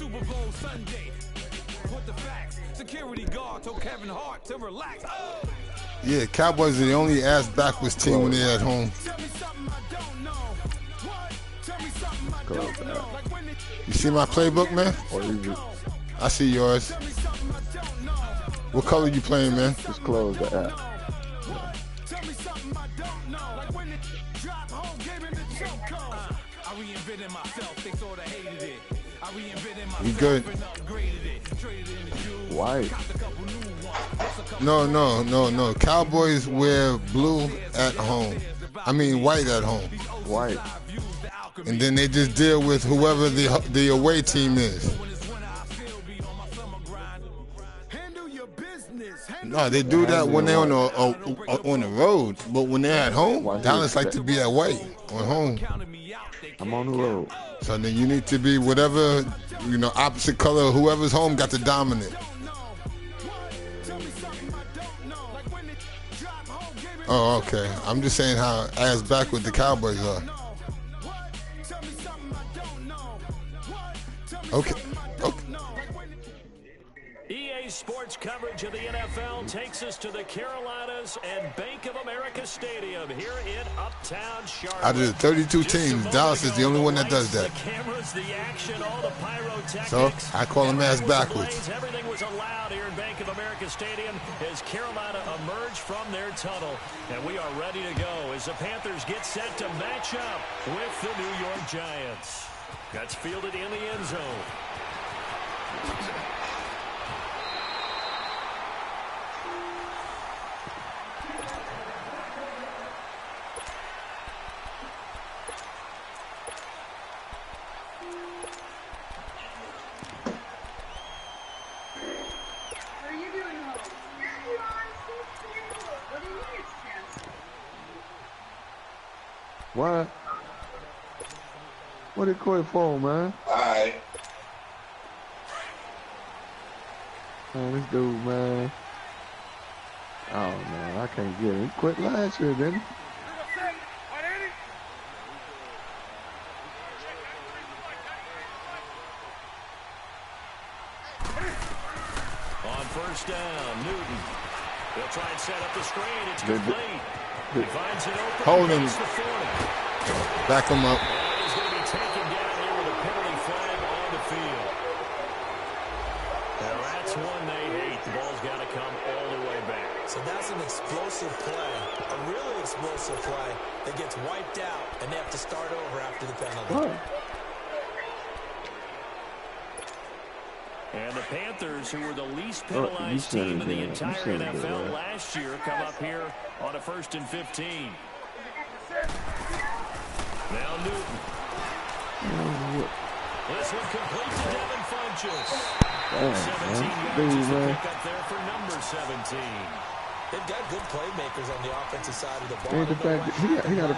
Super Bowl Sunday. Put the facts. Security guard told Kevin Hart to relax. Oh. Yeah, Cowboys are the only ass backwards team when they're at home. Tell me something I don't know. What? Tell me something I don't know. Like when it, You see my playbook, man? Or is it I see yours. tell me something I don't know. What color you playing, man? just close the app? Tell me something I don't know. Like when it drop home, gave him the choke code. I reinvented myself, they sorta hated it. I reinvented myself You good? and upgraded it. Traded in the shoes. White. Copped a couple new ones. Lost a couple No. Cowboys wear blue at home. I mean white at home. White. views, the alchemy. And then they just deal with whoever the away team is. When it's when I feel beat on my summer grind. Handle your business. Handle No, they do that when they're on the road. But when they're at home, Dallas like to be away on home. counting me out. They I'm on the road. So then you need to be whatever, opposite color. Whoever's home got the dominant. Oh, okay. I'm just saying how ass backward the Cowboys are. Okay. EA Sports coverage of the NFL takes us to the Carolinas and Bank of America Stadium here in Uptown Charlotte. Out of the 32 teams, Dallas is the only one that does that. The cameras, the action, all the pyrotechnics. So I call them ass backwards. Everything was allowed here in Bank of America Stadium as Carolina emerged from their tunnel. And we are ready to go as the Panthers get set to match up with the New York Giants. That's fielded in the end zone. What? What did Corey for, man? Alright. Man, this dude, man. Oh, man, I can't get it. He quit last year, didn't he? On first down, Newton. He'll try and set up the screen. It's complete. He finds it open. Holding. Goes to 40. Back them up. And he's going to be taken down here with a penalty flag on the field. Now that's one they hate. The ball's got to come all the way back. So that's an explosive play, a really explosive play that gets wiped out, and they have to start over after the penalty. What? And the Panthers, who were the least penalized team in the entire NFL last year, come up here on a 1st and 15. Now Newton. This one complete to Devin Funchess. 17 yards is the pickup there for number 17. They've got good playmakers on the offensive side of the ball. And the fact that he got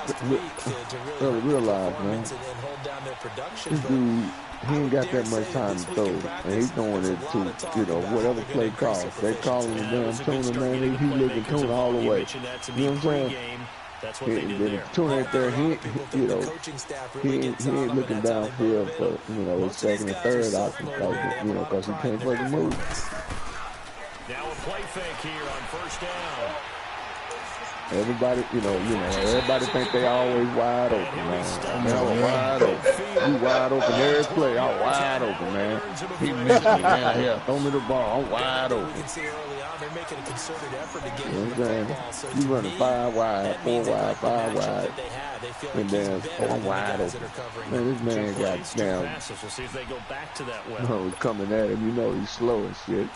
to realize, man, and hold down their production. this dude, he ain't got that much time to throw. And he's throwing it to, whatever play calls. They calling the damn tuna, man. He looking tuna all the way. You know what I'm saying? That's what they did there. Tuna ain't there. He ain't looking downfield for, his second and third option, because he can't fucking move. Now a play fake here on first down. Everybody, everybody think they always wide open, man. They're wide open. You wide open every play. I'm wide open, man. He missed me down here. Throw me the ball. I'm wide open. You can see early on they're making a concerted effort to get You know what I'm saying? You running 5 wide, 4 wide, 5 wide. And then, I'm wide open. Man, this man got down. We'll see if they go back to that well. No, coming at him. He's slow as shit.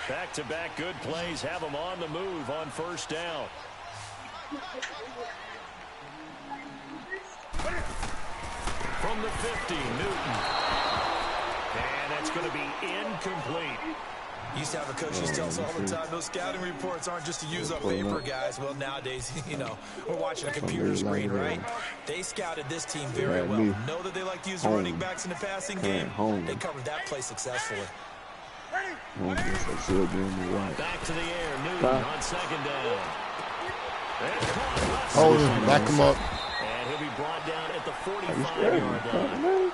Back-to-back good plays have them on the move on first down. From the 50, Newton. And that's going to be incomplete. Used to have a coach who tells us all the time, those scouting reports aren't just to use up paper, guys. Well, nowadays, we're watching a computer screen, right? They scouted this team very well. Know that they like to use the running backs in the passing game. They covered that play successfully. Back to the air, Newton on second down. Hold him, back him up. brought down at the 45-yard line.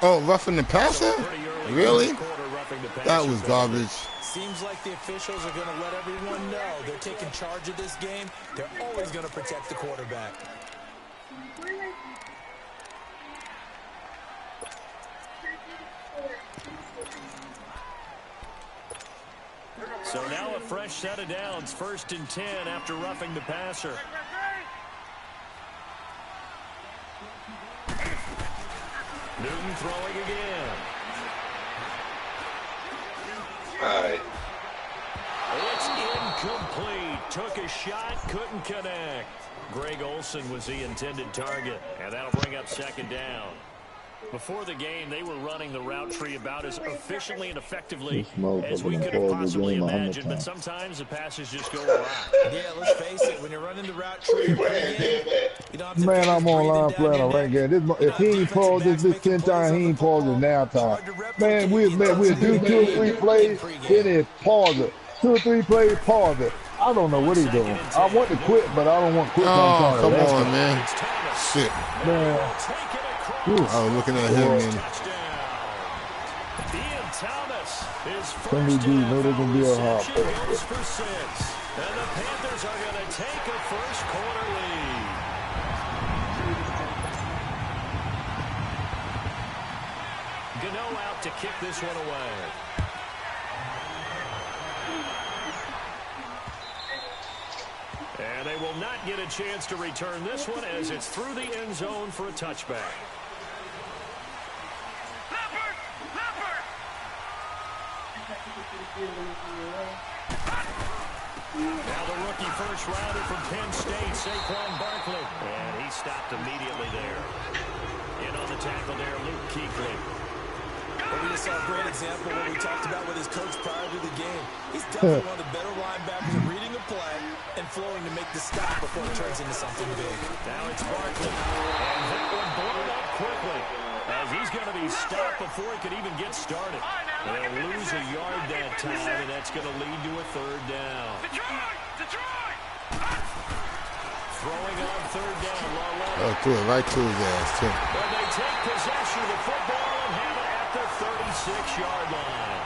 Oh, roughing the passer? Really? That was garbage. Seems like the officials are going to let everyone know they're taking charge of this game. They're always going to protect the quarterback. So now a fresh set of downs, 1st and 10 after roughing the passer. Newton throwing again. All right. It's incomplete. Took a shot, couldn't connect. Greg Olsen was the intended target, and that'll bring up 2nd down. Before the game, they were running the route tree about as efficiently and effectively as we could have possibly imagined, but sometimes the passes just go awry. Yeah, let's face it, when you're running the route tree, you don't have to man, I'm online playing a rank game. If he ain't paused this 10 times, he ain't paused it now time. Man, we'll do 2 or 3 plays, then it pause it. 2 or 3 plays, pause it. I don't know what he's doing. I want to quit, but I don't want to quit. Oh, come on, man. Shit. Man. I was looking at him, man. Ian Thomas is Some of these dudes know they're going to be a hop. goes for 6. And the Panthers are going to take a first quarter lead. Gano out to kick this one away. And they will not get a chance to return this one as it's through the end zone for a touchback. Now the rookie first rounder from Penn State, Saquon Barkley. And he stopped immediately there. In on the tackle there, Luke Kuechly. Well, we just saw a great example of what we talked about with his coach prior to the game. He's definitely one of the better linebackers at reading a play and flowing to make the stop before it turns into something big. Now it's Barkley. And that one blown up quickly as he's going to be stopped before he could even get started. They'll lose a yard that time, and that's going to lead to a 3rd down. Throwing on 3rd down. Oh, threw it right to his ass, too. But they take possession of the football and have it at the 36-yard line.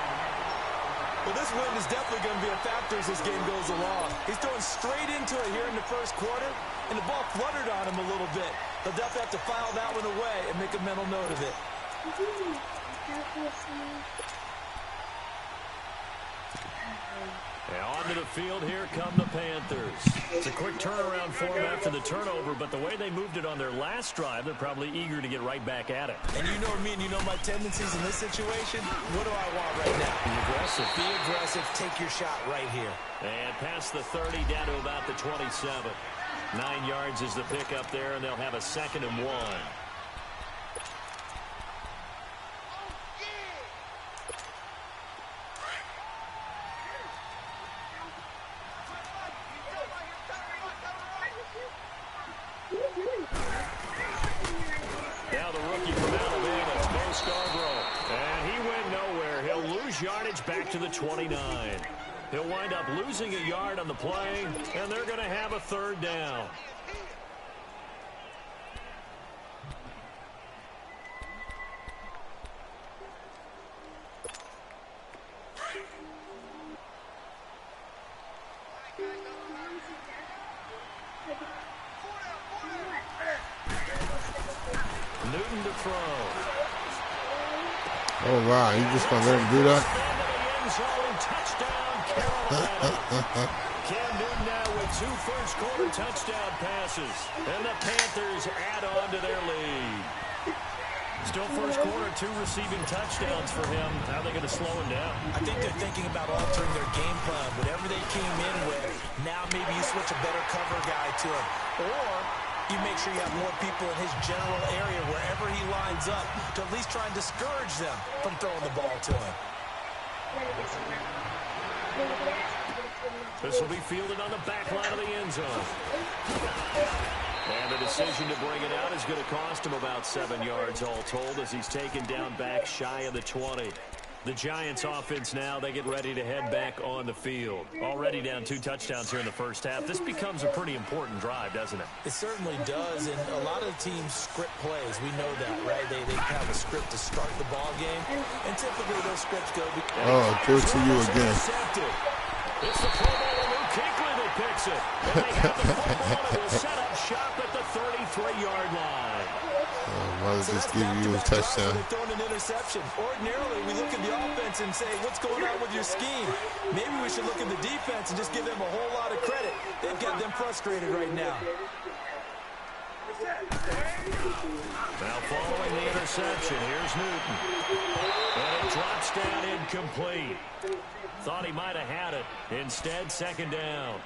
Well, this win is definitely going to be a factor as this game goes along. He's throwing straight into it here in the first quarter, and the ball fluttered on him a little bit. He'll definitely have to file that one away and make a mental note of it. And onto the field, here come the Panthers. It's a quick turnaround for them after the turnover, but the way they moved it on their last drive, they're probably eager to get right back at it. And you know me and you know my tendencies in this situation. What do I want right now? Be aggressive. Be aggressive. Take your shot right here. And past the 30 down to about the 27. 9 yards is the pickup there, and they'll have a 2nd and 1. Now the rookie from Alabama, Bo Scarborough. And he went nowhere. He'll lose yardage back to the 29. He'll wind up losing a yard on the play, and they're going to have a 3rd down. Newton to throw. Oh, wow. You just going to let him do that? Cam Newton now with 2 first-quarter touchdown passes. And the Panthers add on to their lead. Still first quarter, 2 receiving touchdowns for him. How are they going to slow him down? I think they're thinking about altering their game plan. Whatever they came in with, now maybe you switch a better cover guy to him. Or you make sure you have more people in his general area wherever he lines up to at least try and discourage them from throwing the ball to him. This will be fielded on the back line of the end zone. And the decision to bring it out is going to cost him about 7 yards all told as he's taken down back shy of the 20. The Giants offense now, they get ready to head back on the field. Already down 2 touchdowns here in the first half. This becomes a pretty important drive, doesn't it? It certainly does, and a lot of the teams script plays. We know that, right? They have a script to start the ball game, and typically those scripts go... Oh, good to you again. It's the Pro Bowler Luke Kuechly that picks it. And they have the football and will set up shop at the 33-yard line. Might as just give you a touchdown. They're throwing an interception. Ordinarily, we look at the offense and say, what's going on with your scheme? Maybe we should look at the defense and just give them a whole lot of credit. They've got them frustrated right now. Now following the interception, here's Newton. And it drops down incomplete. Thought he might have had it. Instead, second down.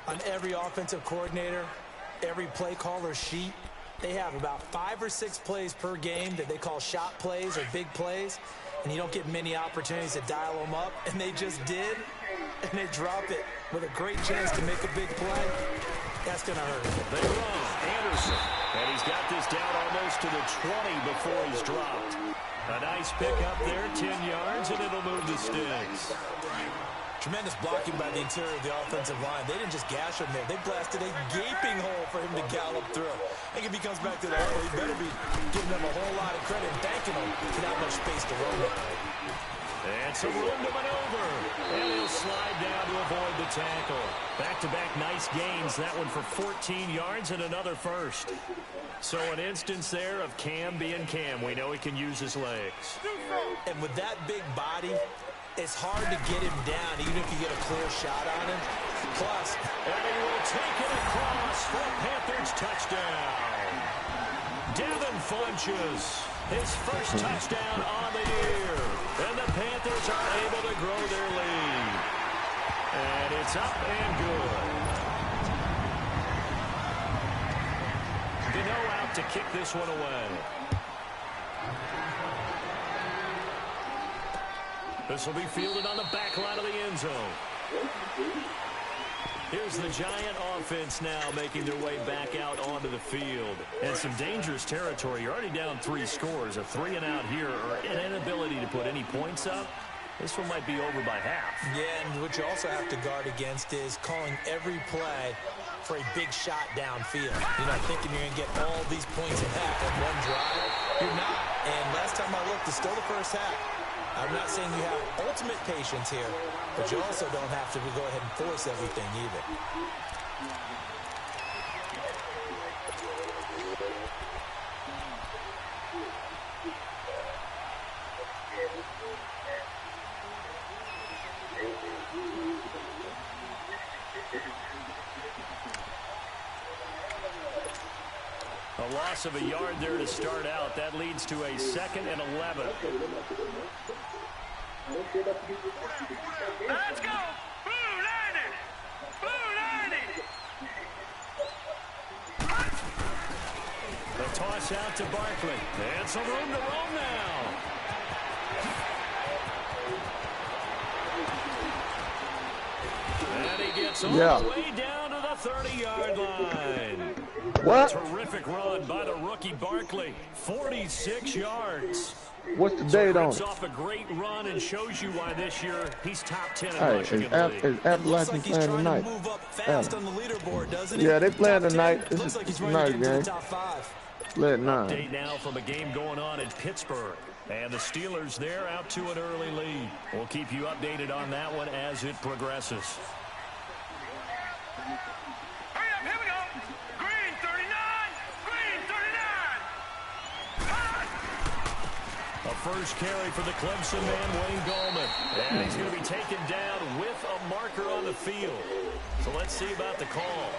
On every offensive coordinator, every play caller sheet, they have about 5 or 6 plays per game that they call shot plays or big plays, and you don't get many opportunities to dial them up, and they just did, and they drop it with a great chance to make a big play. That's going to hurt. They run. Anderson, and he's got this down almost to the 20 before he's dropped. A nice pick up there, 10 yards, and it'll move the sticks. Tremendous blocking by the interior of the offensive line. They didn't just gash him there. They blasted a gaping hole for him to gallop through. I think if he comes back to the huddle, he better be giving them a whole lot of credit and thanking them for that much space to run with. And some room to maneuver. And he'll slide down to avoid the tackle. Back-to-back nice gains. That one for 14 yards and another first. So an instance there of Cam being Cam. We know he can use his legs. And with that big body, it's hard to get him down, even if you get a clear shot on him. Plus, and he will take it across for a Panthers touchdown. Devin Funches, his first touchdown on the year. And the Panthers are able to grow their lead. And it's up and good. Gano out to kick this one away. This will be fielded on the back line of the end zone. Here's the Giant offense now making their way back out onto the field. And some dangerous territory. You're already down 3 scores. A 3-and-out here or an inability to put any points up. This one might be over by half. Yeah, and what you also have to guard against is calling every play for a big shot downfield. You know, thinking you're going to get all these points in half in one drive. You're not. And last time I looked, it's still the first half. I'm not saying you have ultimate patience here, but you also don't have to go ahead and force everything either. A loss of a yard there to start out. That leads to a 2nd and 11. Let's go! Blue 90! Blue 90! The toss out to Barkley. And some room to roam now. And he gets all the way down to the 30-yard line. What? Terrific run by the rookie Barkley. 46 yards. What's the date on it? it? Off a great run and shows you why this year he's top 10 in Hey, rushing in the league. is Appalachian playing tonight? Yeah, they playing tonight. This is a nice game. Let 9. Update now from a game going on in Pittsburgh. And the Steelers there out to an early lead. We'll keep you updated on that one as it progresses. Hurry up, here we go. Green 39, green 39. A first carry for the Clemson man, Wayne Gallman. And he's going to be taken down with a marker on the field. So let's see about the call.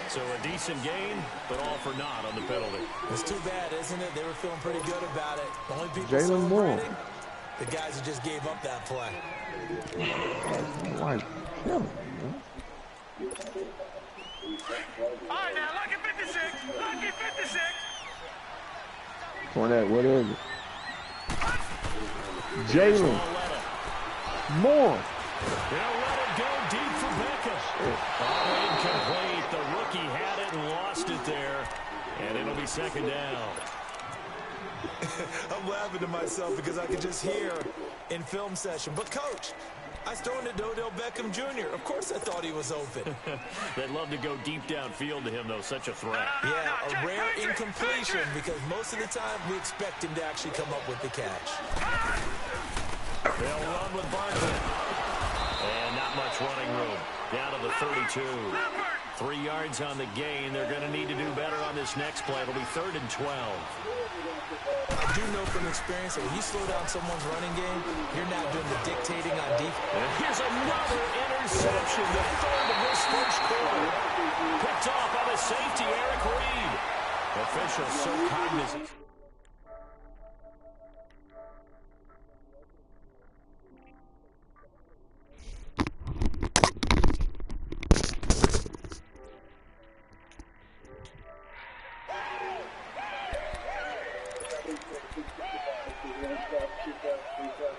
So a decent gain, but all for naught on the penalty. It's too bad, isn't it? They were feeling pretty good about it. The only people Jalen Moore. The guys who just gave up that play. Why? Yeah. All right, now, lucky 56. Lucky 56. Cornette, what is it? Jalen Moore. They'll let it go deep for Beckham. Oh, incomplete. The rookie had it and lost it there. And it'll be second down. I'm laughing to myself because I could just hear in film session. But, Coach, I was throwing to Odell Beckham Jr. Of course I thought he was open. They'd love to go deep downfield to him, though. Such a threat. Yeah, a rare incompletion because most of the time we expect him to actually come up with the catch. They'll run with Barkley. And not much running room. Down to the 32. 3 yards on the gain. They're going to need to do better on this next play. It'll be 3rd and 12. I do know from experience that when you slow down someone's running game, you're now doing the dictating on defense. And here's another interception, the 3rd of this first quarter. Picked off by the safety, Eric Reed. Officials so cognizant.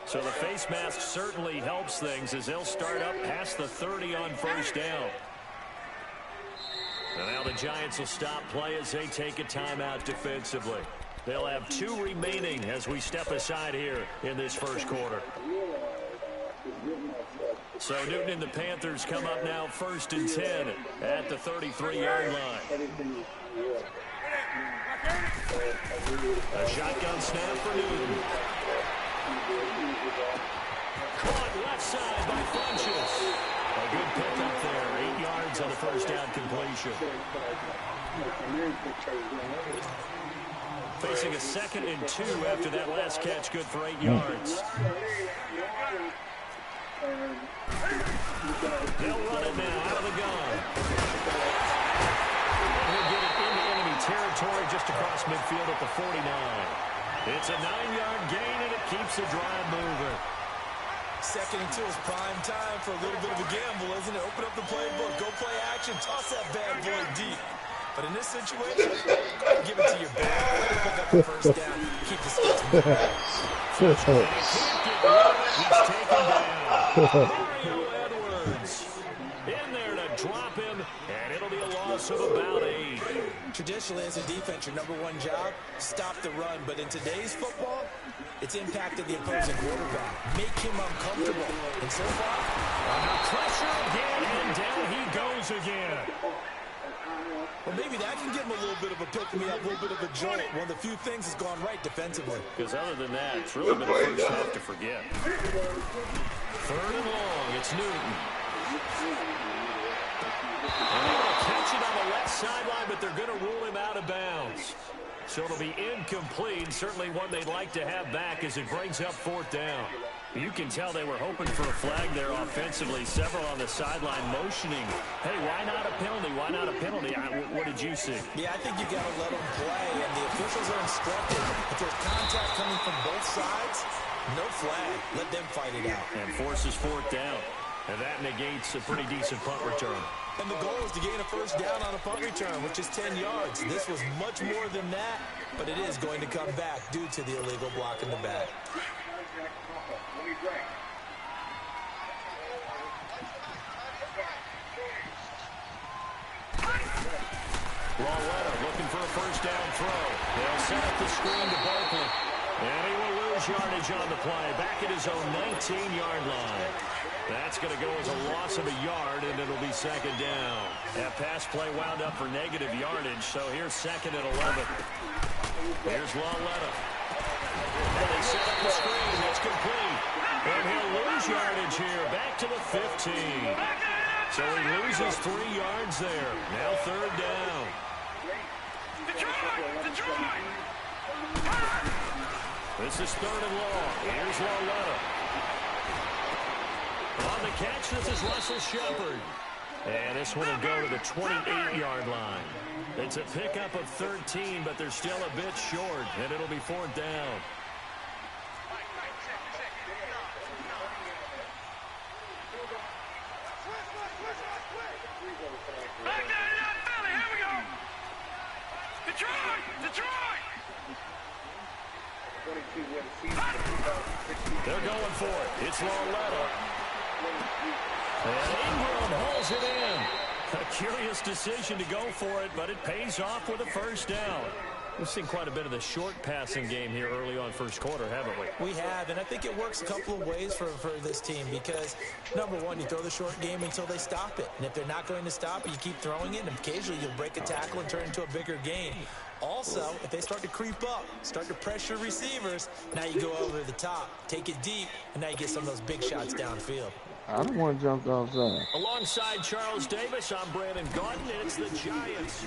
So the face mask certainly helps things as they'll start up past the 30 on first down. And now the Giants will stop play as they take a timeout defensively. They'll have 2 remaining as we step aside here in this first quarter. So Newton and the Panthers come up now 1st and 10 at the 33-yard line. A shotgun snap for Newton. Caught left side by Funchess. A good pickup there. 8 yards on the first down completion. Facing a 2nd and 2 after that last catch, good for 8 yards. They'll run it now out of the gun. He'll get it into enemy territory just across midfield at the 49. It's a 9-yard gain, and it keeps the drive moving. 2nd and 2 is prime time for a little bit of a gamble, isn't it? Open up the playbook, go play action, toss that bad boy deep. But in this situation, go ahead and give it to your back. Let him pick up the first down, keep the sticks moving. He's taken down. Mario Edwards in there to drop him, and it'll be a loss of about 8. Traditionally, as a defense, your number one job, stop the run. But in today's football, it's impacted the opposing quarterback. Make him uncomfortable. And so far, under pressure again, and down he goes again. Well, maybe that can give him a little bit of a pick-me-up, a little bit of a jolt. One of the few things that's gone right defensively. Because other than that, it's really been a first half to forget. 3rd and long, it's Newton. And they're going to catch it on the left sideline, but they're going to rule him out of bounds. So it'll be incomplete, certainly one they'd like to have back as it brings up 4th down. You can tell they were hoping for a flag there offensively. Several on the sideline motioning, hey, why not a penalty? Why not a penalty? What did you see? Yeah, I think you got to let them play, and the officials are instructed. If there's contact coming from both sides, no flag. Let them fight it out. And forces 4th down. And that negates a pretty decent punt return. And the goal is to gain a first down on a punt return, which is 10 yards. This was much more than that, but it is going to come back due to the illegal block in the back. Lawletta looking for a first down throw. They'll set up the screen to Barkley. And he will lose yardage on the play. Back at his own 19-yard line. That's going to go as a loss of a yard, and it'll be 2nd down. That pass play wound up for negative yardage, so here's 2nd and 11. Here's Lawletta. And they set up the screen. It's complete. And he'll lose yardage here. Back to the 15. So he loses 3 yards there. Now 3rd down. This is 3rd and long. Here's Lawletta. On the catch, this is Russell Shepard. And this one will go to the 28-yard line. It's a pickup of 13, but they're still a bit short, and it'll be 4th down. They're going for it. It's Lawletta. And Ingram holds it in. A curious decision to go for it, but it pays off with a first down. We've seen quite a bit of the short passing game here early on first quarter, haven't we? We have, and I think it works a couple of ways for this team because, number one, you throw the short game until they stop it. And if they're not going to stop it, you keep throwing it, and occasionally you'll break a tackle and turn it into a bigger gain. Also, if they start to creep up, start to pressure receivers, now you go over the top, take it deep, and now you get some of those big shots downfield. I don't want to jump outside. Alongside Charles Davis, I'm Brandon Gordon, and it's the Giants.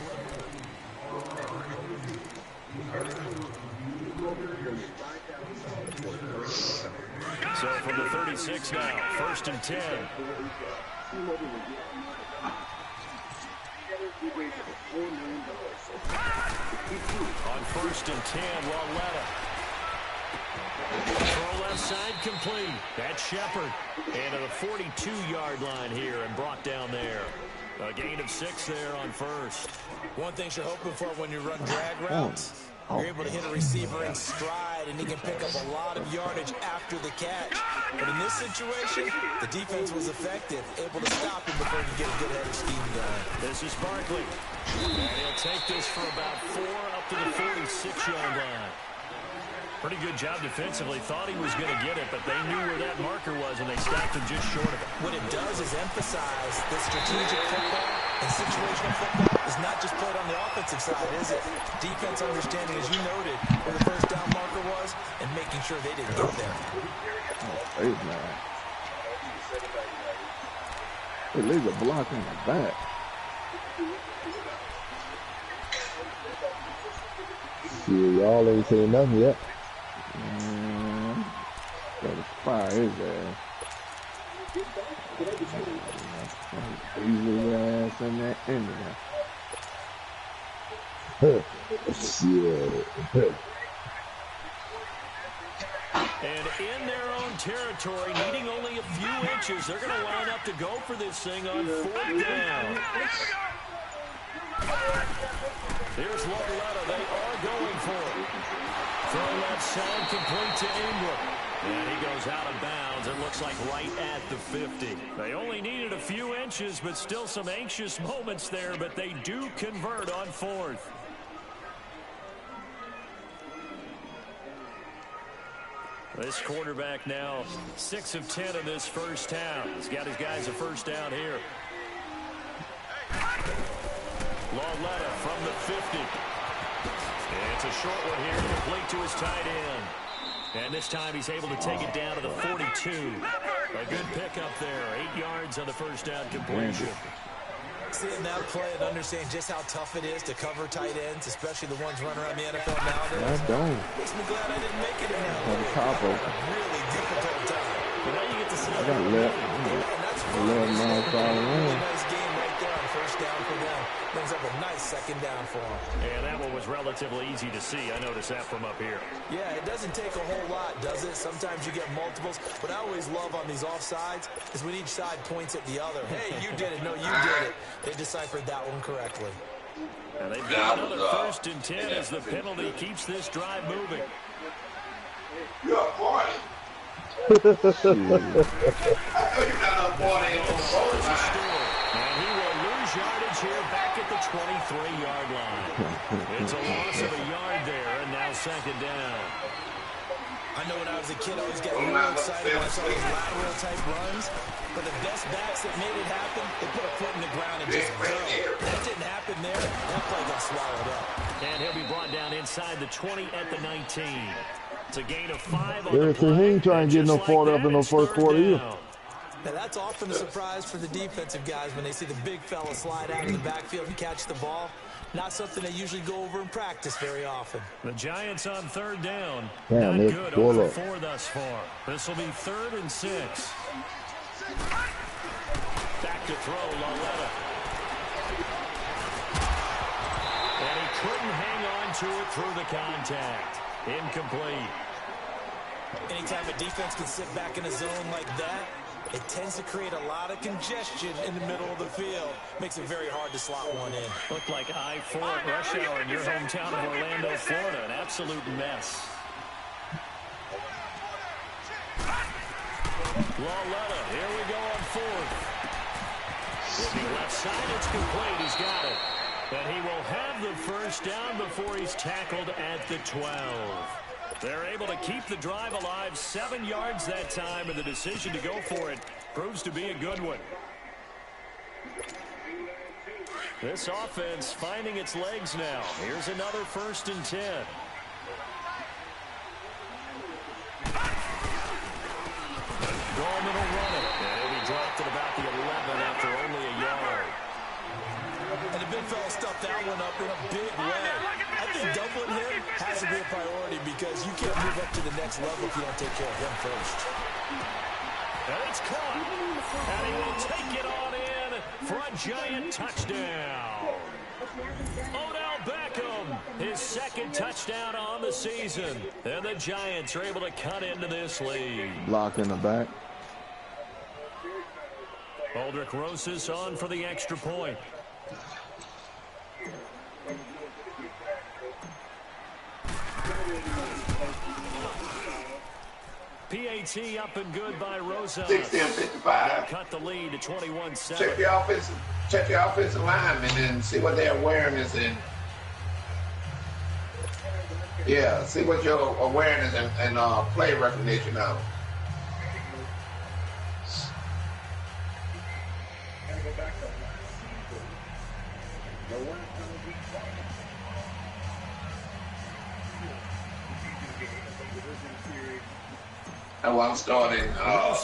So from the 36 now, 1st and 10. On 1st and 10, Walletta. Throw left side complete. That's Shepard. And to the 42-yard line here and brought down there. A gain of 6 there on 1st. One thing you're hoping for when you run drag routes, you're able to hit a receiver in stride, and he can pick up a lot of yardage after the catch. But in this situation, the defense was effective, able to stop him before he could get a good header scheme going. This is Barkley. And he'll take this for about 4 up to the 46-yard line. Pretty good job defensively. Thought he was going to get it, but they knew where that marker was, and they stopped him just short of it. What it does is emphasize that strategic football and situational football is not just played on the offensive side, is it? Defense understanding, as you noted, where the first down marker was and making sure they didn't get there. Oh, hey, man. It leaves a block in the back. Yeah, y'all ain't saying nothing yet. Gotta fire his ass. Easy ass in that end of that. Shit. And in their own territory, needing only a few inches, they're going to line up to go for this thing on 4th down. Here's Loretta. They are going for it. Throw left side complete to Ingram. And he goes out of bounds. It looks like right at the 50. They only needed a few inches, but still some anxious moments there. But they do convert on 4th. This quarterback now 6 of 10 in this first half. He's got his guys a first down here. Loretta from the 50. And it's a short one here, complete to his tight end. And this time he's able to take it down to the 42. A good pickup there. 8 yards on the first down completion. Seeing that play and understanding just how tough it is to cover tight ends, especially the ones running around the NFL nowadays. I don't. Makes me glad I didn't make it in that On top of really difficult time. But now you get to see I got left. 11 miles all around. Nice game right there on first down for them. Brings up a nice second down for them. And that one was relatively easy to see. I noticed that from up here. Yeah, it doesn't take a whole lot, does it? Sometimes you get multiples. What I always love on these offsides is when each side points at the other. Hey, you did it. No, you did it. They deciphered that one correctly. And they've got another 1st and 10 as the penalty keeps this drive moving. You're a party. And he will lose yardage here back at the 23-yard line. It's a loss of a yard there, and now 2nd down. I know when I was a kid, I always got real excited when I saw these lateral-type runs. But the best backs that made it happen, they put a foot in the ground and just go. That didn't happen there. That play got swallowed up. And he'll be brought down inside the 20 at the 19. It's a gain of 5 on Yeah, the play. he ain't trying to get no far up in no first quarter either. Now, that's often a surprise for the defensive guys when they see the big fella slide out of the backfield and catch the ball. Not something they usually go over in practice very often. The Giants on 3rd down. Damn, Not good over up. 4 thus far. This will be 3rd and 6. Back to throw, Loretta. And he couldn't hang on to it through the contact. Incomplete. Anytime a defense can sit back in a zone like that, it tends to create a lot of congestion in the middle of the field. Makes it very hard to slot one in. Looked like I-4 at rush hour in your hometown of Orlando, Florida. An absolute mess. Loretta, here we go on 4th. Looking left side, it's complete. He's got it. And he will have the first first down before he's tackled at the 12. They're able to keep the drive alive, 7 yards that time, and the decision to go for it proves to be a good one. This offense finding its legs now. Here's another 1st and 10. Gorman will run it. And he'll be dropped at about the 11 after only a yard. And the big fella stuffed that one up in a big way. I think doubling him has to be a priority because you can't move up to the next level if you don't take care of him first. And it's caught. And he will take it on in for a Giant touchdown. Odell Beckham, his 2nd touchdown on the season. And the Giants are able to cut into this lead. Block in the back. Aldrich Rosas on for the extra point. PAT up and good by Rosas. 60-55. Cut the lead to 21-7. Check your offensive linemen and see what their awareness and see what your awareness and play recognition are. And I'm starting. Now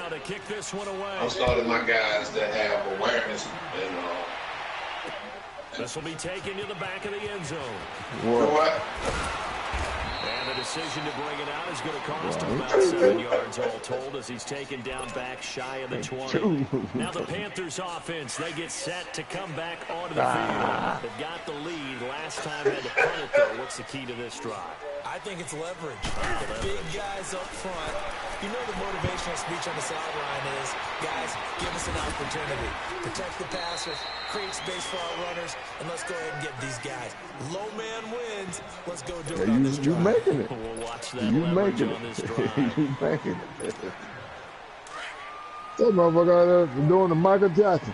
to kick this one away. I'm starting my guys that have awareness and. This will be taken to the back of the end zone. What? And the decision to bring it out is going to cost him about 7 yards all told as he's taken down back shy of the 20. Now the Panthers offense, they get set to come back onto the field. They've got the lead. Last time had to punt it though. What's the key to this drive? I think it's leverage. The big guys up front. You know the motivational speech on the sideline is, guys, give us an opportunity. Protect the passer, create space for our runners, and let's go ahead and get these guys. Low man wins. Let's go do it on this drive. You making it. We'll watch that leverage on this drive. You making it. That motherfucker doing the Michael Jackson.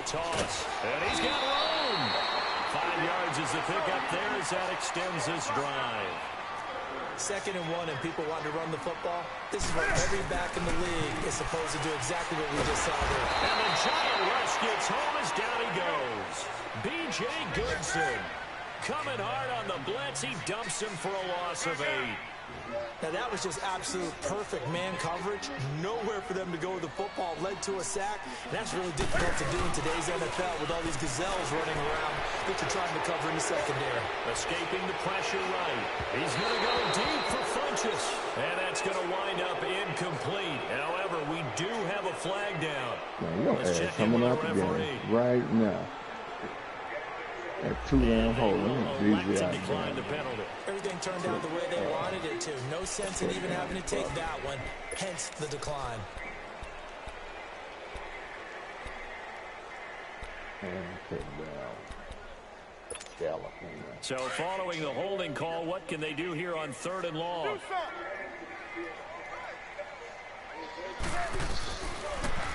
Toss, and he's got room. 5 yards is the pickup there as that extends this drive. 2nd and 1 and people want to run the football. This is what every back in the league is supposed to do, exactly what we just saw there. And the Giant rush gets home as down he goes. B.J. Goodson coming hard on the blitz. He dumps him for a loss of 8. Now that was just absolute perfect man coverage. Nowhere for them to go with the football. Led to a sack. That's really difficult to do in today's NFL with all these gazelles running around that you're trying to cover in the secondary. Escaping the pressure right. He's going to go deep for Funchess. And that's going to wind up incomplete. However, we do have a flag down. Let's check in with our referee. Right now. At 2-1 hole. Decline the penalty. Everything turned out the way they wanted it to. No sense in even having to take that one. Hence the decline. So following the holding call, what can they do here on 3rd and long?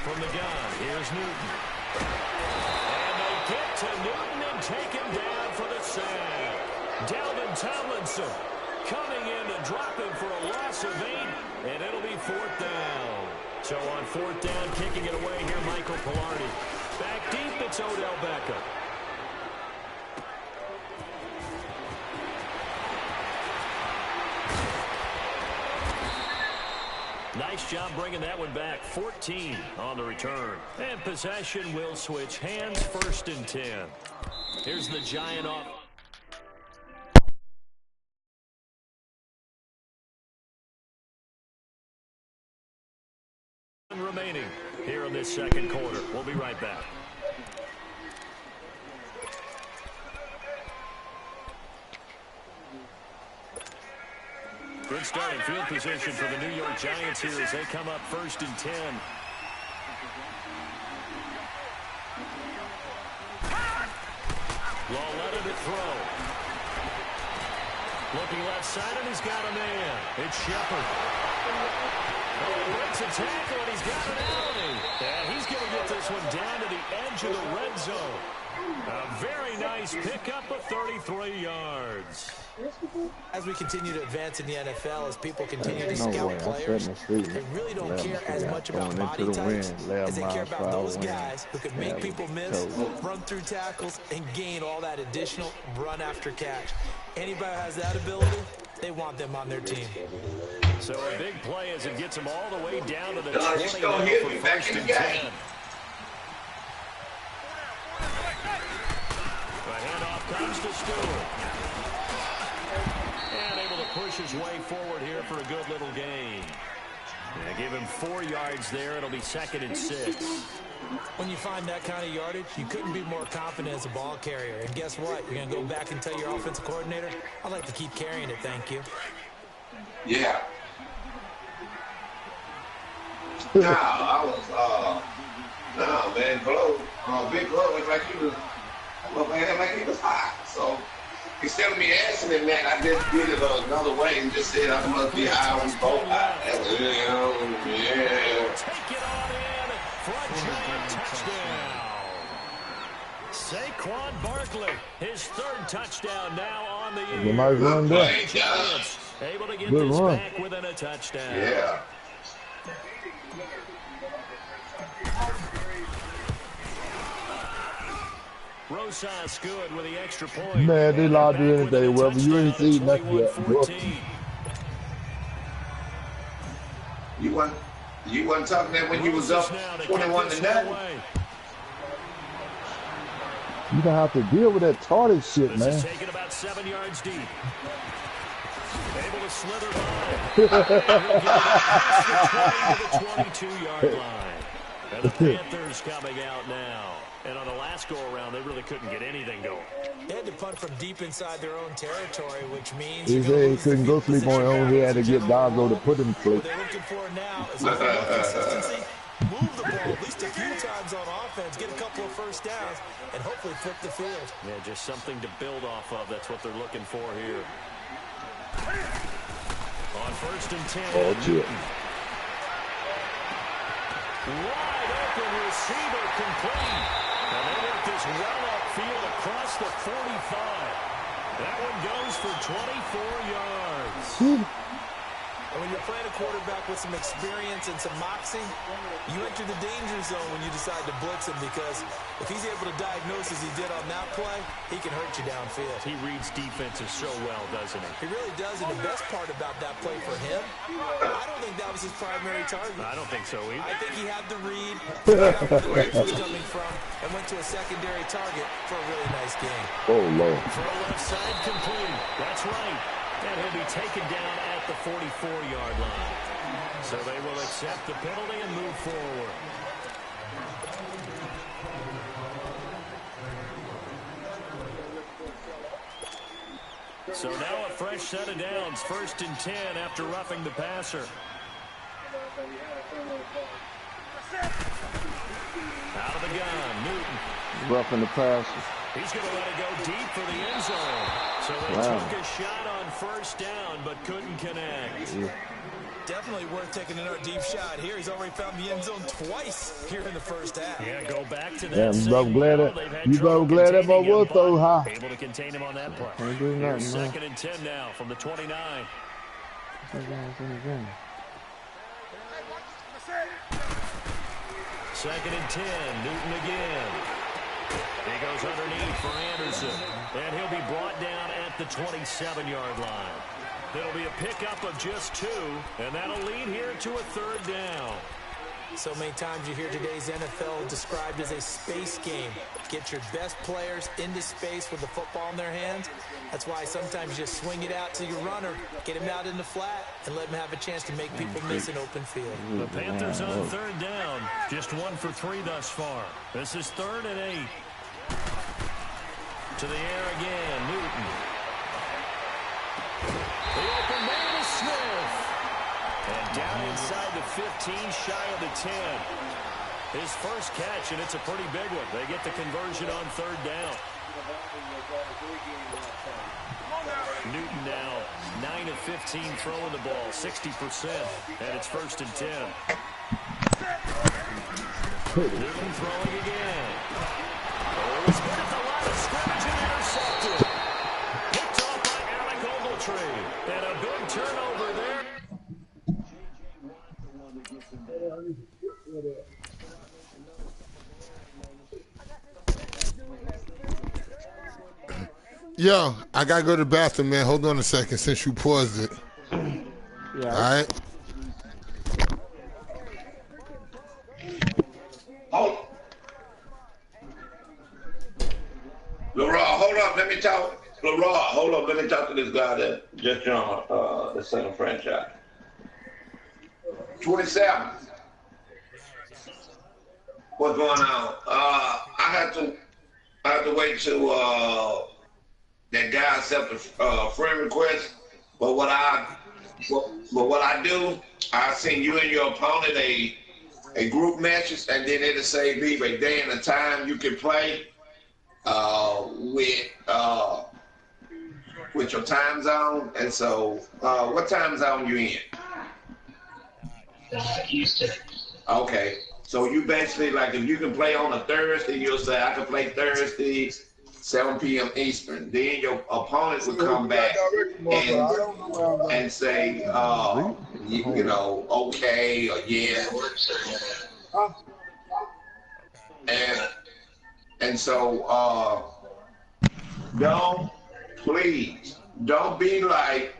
From the gun, here's Newton. And they get to Newton and take him down for the sack. Dalvin Tomlinson coming in to drop him for a loss of 8, and it'll be 4th down. So on 4th down, kicking it away here, Michael Pilardi. Back deep, it's Odell Beckham. Nice job bringing that one back. 14 on the return. And possession will switch hands. 1st and 10. Here's the Giant off. Remaining here in this 2nd quarter. We'll be right back. Good starting field position for the New York Giants here as they come up 1st and 10. Law letting it throw. Looking left side, and he's got a man. It's Shepard. Oh, he breaks a tackle, and he's got it out. this one down to the edge of the red zone. A very nice pickup of 33 yards. As we continue to advance in the NFL, as people continue to scout players, they really don't care as much about body types as they care about those guys who can make people miss, run through tackles, and gain all that additional run after catch. Anybody who has that ability, they want them on their team. So a big play as it gets them all the way down to the 20 for first and 10. The handoff comes to Stewart. And able to push his way forward here for a good little gain. Yeah, give him 4 yards there. It'll be 2nd and 6. When you find that kind of yardage, you couldn't be more confident as a ball carrier. And guess what? You're going to go back and tell your offensive coordinator, I'd like to keep carrying it, thank you. Yeah. No, I was, no, man, Big Glow was like he was hot. So instead of me asking him that, I just did it another way and just said I must be high on both. Yeah. Take it on in for a giant touchdown. Saquon Barkley, his 3rd touchdown now on the year. Nice run there. Able to get Good this run. back within a touchdown. Yeah. Rosas good with the extra point. Man, they allowed to do anything. Well, but you ain't seen nothing yet. You wasn't talking that when you was up 21-0. You don't have to deal with that target shit, This man. is taken about 7 yards deep. Able to slither by. The 22-yard line. And the Panthers coming out now. And on the last go-around, they really couldn't get anything going. They had to punt from deep inside their own territory, which means He said he couldn't go sleep on his own. He had to get Donzo to put him to sleep. what they're looking for now is a little more consistency. Move the ball at least a few times on offense, get a couple of first downs, and hopefully flip the field. Yeah, just something to build off of. That's what they're looking for here. On 1st and 10. Oh, shit. Wide open receiver complete. And they work this well upfield across the 45. That one goes for 24 yards. And when you're playing a quarterback with some experience and some moxie, you enter the danger zone when you decide to blitz him, because if he's able to diagnose as he did on that play, he can hurt you downfield. He reads defenses so well, doesn't he? He really does, and the best part about that play for him, I don't think that was his primary target. I don't think so either. I think he had the read, figured out where the reach was coming from, and went to a secondary target for a really nice game. Oh, Lord. Throw left side complete. That's right. And he'll be taken down at the 44-yard line. So they will accept the penalty and move forward. So now a fresh set of downs. 1st and 10 after roughing the passer. Out of the gun, Newton. Roughing the passer. He's going to let it go deep for the end zone. So they took a shot on 1st down, but couldn't connect. Yeah. Definitely worth taking another deep shot here. He's already found the end zone twice here in the 1st half. Yeah, go back to that. Yeah, I'm glad that ball was so high. Able to contain him on that play. Can't do nothing, Here's man. 2nd and 10 now from the 29. 2nd and 10, Newton again. He goes underneath for Anderson, and he'll be brought down at the 27-yard line. It'll be a pickup of just 2, and that'll lead here to a 3rd down. So many times you hear today's NFL described as a space game. Get your best players into space with the football in their hands. That's why sometimes you just swing it out to your runner, get him out in the flat, and let him have a chance to make people miss an open field. The Panthers on 3rd down, just 1 for 3 thus far. This is 3rd and 8. To the air again, Newton. The open man is Smith. And down inside the 15, shy of the 10. His first catch, and it's a pretty big one. They get the conversion on 3rd down. Newton now 9 of 15 throwing the ball, 60%, and it's 1st and 10. Newton throwing again. Oh, he's good at the line of scrimmage and intercepted. Picked off by Alec Ogletree. And a big turnover there. Yo, I gotta go to the bathroom, man. Hold on a second since you paused it. Yeah. All right. Oh. LaRaw, hold up. Let me talk. LaRaw, hold up. Let me talk to this guy that just joined the center franchise. 27. What's going on? I have to wait till that guy accept a friend request. But what I do, I send you and your opponent a group message, and then it'll say leave a day and a time you can play with your time zone. And so, what time zone you in? Houston. Okay. So you basically, like, if you can play on a Thursday, you'll say, I can play Thursday, 7 p.m. Eastern. Then your opponent would come back and say, you know, okay, or yeah. And so, don't be like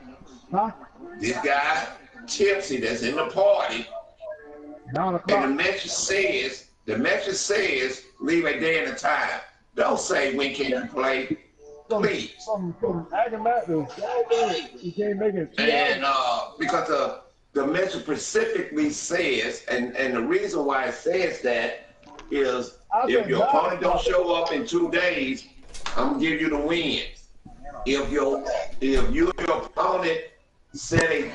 this guy Tipsy that's in the party. And the message says, leave a day and a time. Don't say when can you play, please. From you can't make it. And because the message specifically says, and the reason why it says that is if your opponent don't show up in 2 days, I'm gonna give you the win. If you and your opponent set a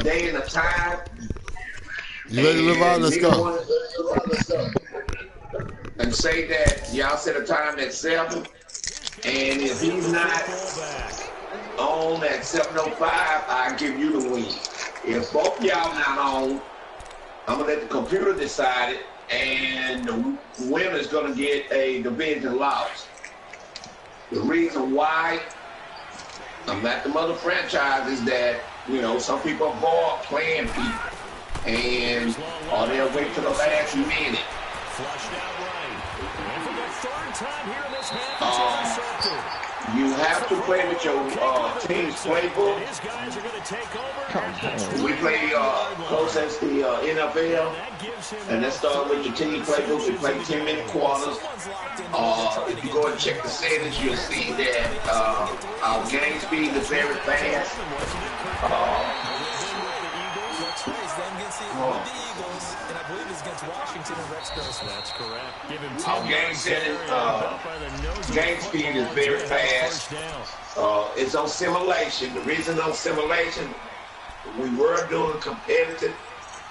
day and a time. You ready to live out? Let's go. And say that y'all set a time at 7, and if he's not on at 7:05, I give you the win. If both y'all not on, I'm gonna let the computer decide it, and the winner's gonna get a division loss. The reason why I'm at the mother franchise is that, you know, some people are bored playing people. Or they'll wait till the last minute. Flushed out right. And for the third time here in this half, it's intercepted. You have to play with your team's playbook. His guys are going to take over. We play close as the NFL, and let's start with your team playbook. We play 10-minute quarters. If you go and check the settings, you'll see that our game speed is very fast. And I believe it's against Washington and Rex Grossman. That's correct. Give him Our game setting, game speed is very fast. It's on simulation. The reason on simulation, we were doing competitive,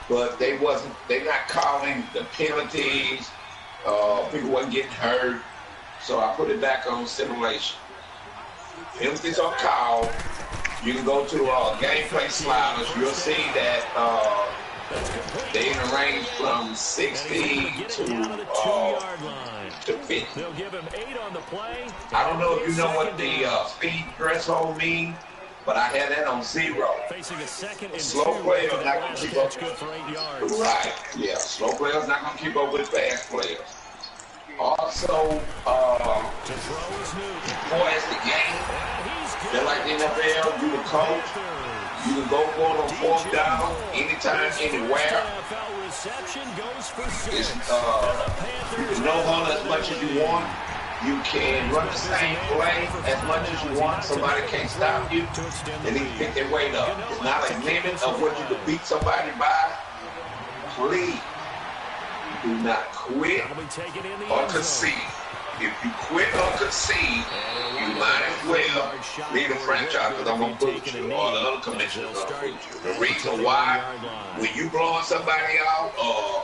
but they're not calling the penalties. People wasn't getting hurt, so I put it back on simulation. Penalties are called. You can go to gameplay sliders. You'll see that they in the range from 60 to 50. They'll give him 8 on the play. I don't know if you know what the speed threshold means, but I had that on 0. Facing a second and Slow 2 players after not the going last to keep up. catch, good for 8 yards. Right, yeah. Slow players not going to keep up with fast players. Also, To throw is Newton. boy, it's the game. They're like the NFL, you the coach. You can go for it on 4th down, anytime, anywhere. It's, you can no-hunt as much as you want. You can run the same play as much as you want. Somebody can't stop you. They need to pick their weight up. It's not a limit of what you can beat somebody by. Please do not quit or concede. If you quit or concede, you might as well leave the franchise, because I'm going to put you, or the other commissioners are going to put you. The reason why, when you blowing somebody out or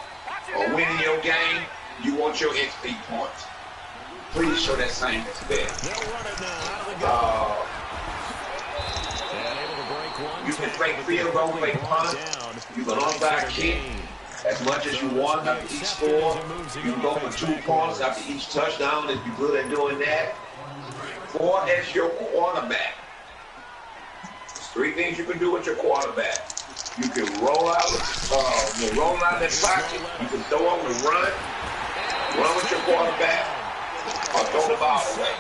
winning your game, you want your XP points. Please show that same respect. You can play field goal, play punt. You can onside kick. as much as you want after each score. You can go for 2 points after each touchdown if you're good at doing that. 4 as your quarterback. There's 3 things you can do with your quarterback. You can roll out that pocket. You can throw on the run with your quarterback, or throw the ball away.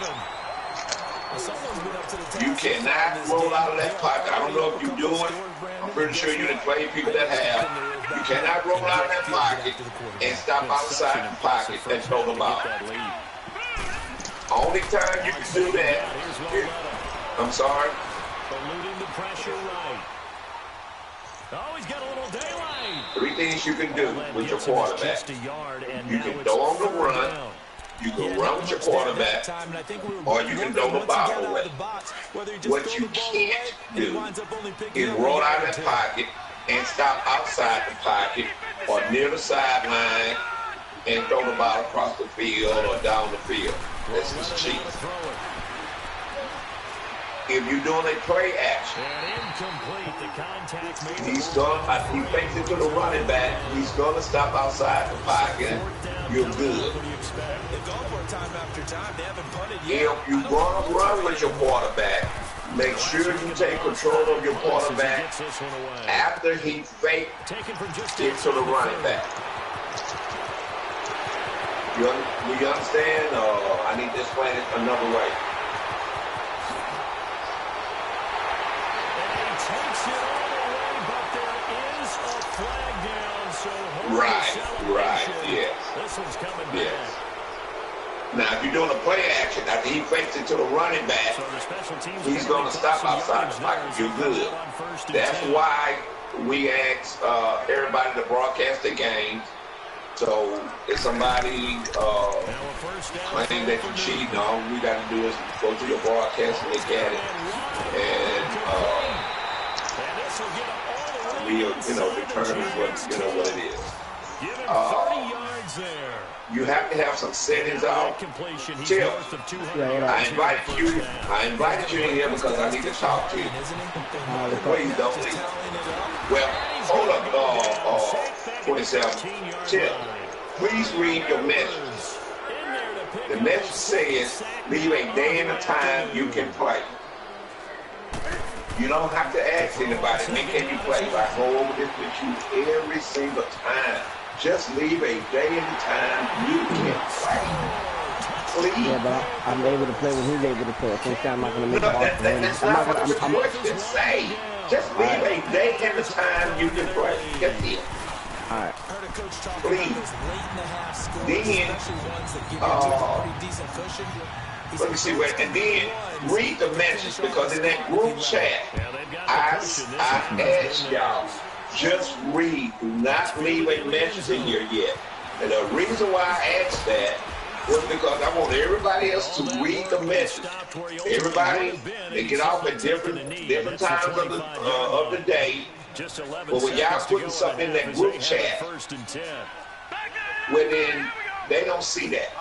You cannot roll out of that pocket. I don't know if you do it. I'm pretty sure you didn't play people that have. You cannot roll out of that pocket and stop outside the pocket and throw the ball. Only time you can do that is, I'm sorry. Eluding the pressure right. Oh, he's got a little daylight. 3 things you can do with your quarterback. You can throw on the run. You can run with your quarterback, or you can throw the ball away. What you can't do is roll out of that pocket and stop outside the pocket or near the sideline and throw the ball across the field or down the field. This is cheap. If you're doing a play action, he fakes it to the running back. He's going to stop outside the pocket. You're good. If you're going to run with your quarterback, make sure you take control of your quarterback after he faked it to the running back. You understand? I need to explain it another way. Right, yes. This one's coming back. Yes. Now, if you're doing a play action, after he fakes it to the running back, he's going to stop outside the pocket. You're good. That's why we ask everybody to broadcast the game. So if somebody claims that you're cheating, all we got to do is go to your broadcast and look at it. And we'll, determine what it is. You have to have some settings out. Chill. I invited you in here because I need to talk to you. Please don't leave. Well, hold up, 27. Chill. Please read your message. The message says, leave a day and a time you can play. You don't have to ask anybody, when can you play? I go over this with you every single time. Just leave a day and a time you can play. Please. Yeah, but I'm able to play when he's able to play. So I'm not going to make it hard for him. That's not what the question say. Just leave a day and a time you can play. That's it. All right. Please. Then, let me see where, and then read the message, because in that group chat, I asked y'all, just read. Do not leave a message in here yet. And the reason why I asked that was because I want everybody else to read the message. Everybody, they get off at different times of the day. But when y'all putting something in that group chat, well then they don't see that.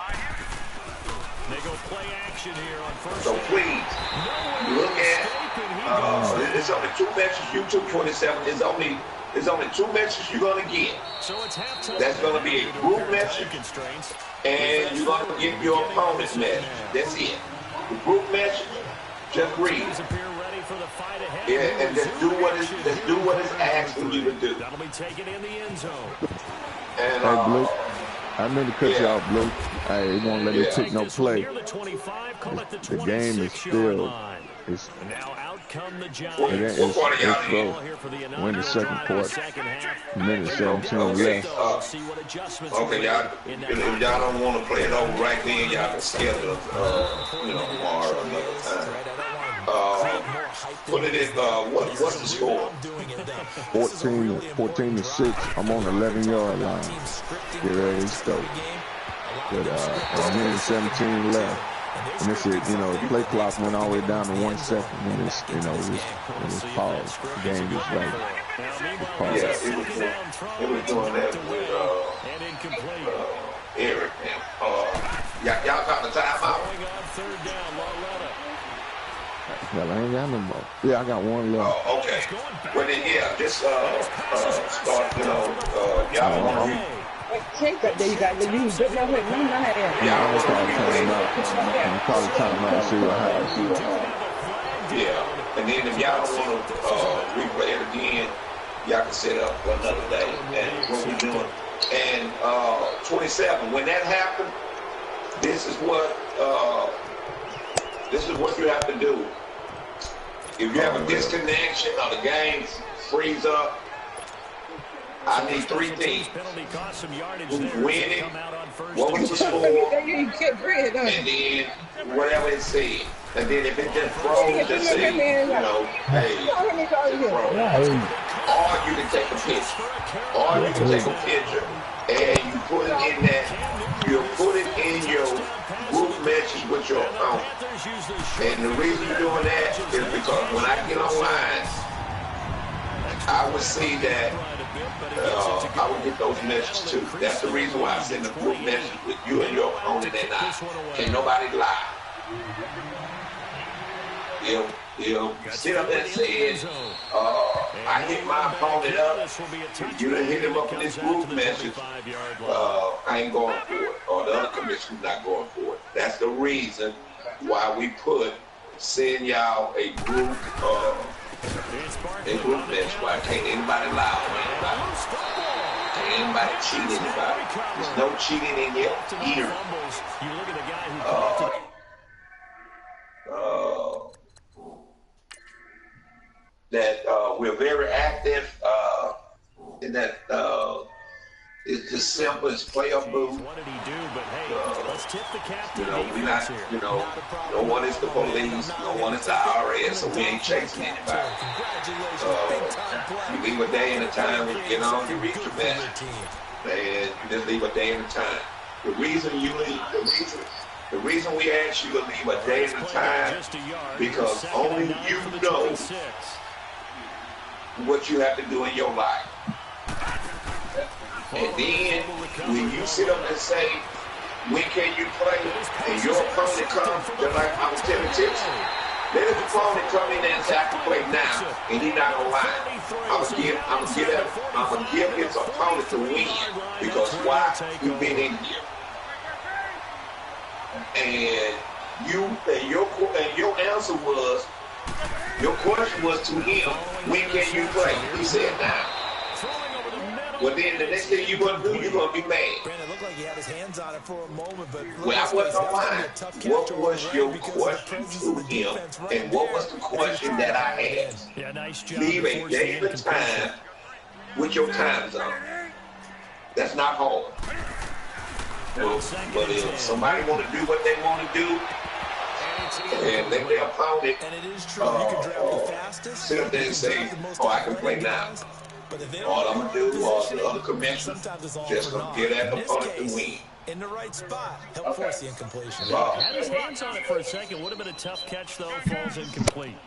So please, look at, it's only 2 messages, YouTube 27, it's only 2 messages you're going to get. That's going to be a group message, and you're going to get your opponent's message. That's it. The group message, just read. Yeah, and just do what it's asking you to do. And, I meant to cut you off, Blue. Hey, it won't let me take no play. The game is still, it's slow. We're in the second quarter. Minute 17 left. Okay, y'all, if y'all don't want to play it over right then, y'all can schedule it, tomorrow or another time. Put it in, what's the score? 14 to 6. I'm on the 11-yard line. Get ready to go. But a minute 17 left. And this is, the play clock went all the way down to 1 second. And it's, it was paused. The game is right. Yeah, it was doing that with Eric. Y'all got the timeout? Hell, I ain't got no more. Yeah, I got one left. Oh, okay. Well then, yeah, just start. You know, y'all want to. Check that. There you got. You good now? Let me know how that. Yeah, I want to replay. I'm probably time out. See what happens. Yeah, and then if y'all don't want to replay it again, y'all can set up for another day. And what we're doing. And 27. When that happened, this is what you have to do. If you have a disconnection or the game freeze up, I need 3 things. Who's winning, what was the score, and then whatever it said. And then if it just froze, just say, you know, hey, it froze. Or you can take a picture. Or you can take a picture and you put it in that, you put it in your group message with your account. And the reason you're doing that is because when I get online, I would see that I would get those messages too. That's the reason why I send a group message with you and your opponent and I. Can't nobody lie. He'll sit up there and say, I hit my opponent up. You done hit him up in this group message. I ain't going for it. Or the other commissioner's not going for it. That's the reason why we send y'all a group message. Why can't anybody lie on anybody? Can't anybody cheat anybody? There's no cheating in your ear. That we're very active in that it's just simple as play a booth. You know, we're not, you know, no one is the police, no one is the IRS, so we ain't chasing anybody. You leave a day and a time when you get on, you read your message, and you just leave a day and a time. The reason we ask you to leave a day and a time because only you know what you have to do in your life. And then when you sit up and say, when can you play? And your opponent comes, just like I was telling Tipsy, let his opponent come in and say, I can play now, and he's not online. I'm gonna give his opponent to win because why? You've been in here. And your answer was, your question was to him, when can you play? He said, now. Well, then the next thing you're going to do, you're going to be mad. Brandon looked like he had his hands on it for a moment, but well, I wasn't online. What was your question to him, and what was the question that I asked? Yeah, nice job. Leave a day and a time with your time zone. That's not hard. But if somebody want to do what they want to do, and let their opponent sit up there and say, oh, I can play now. All I'm going to do, or the other commissioner, just going to get that opponent to win. In the right spot, help force the incompletion. Had his hands on it for a second. Would have been a tough catch, though. Falls incomplete.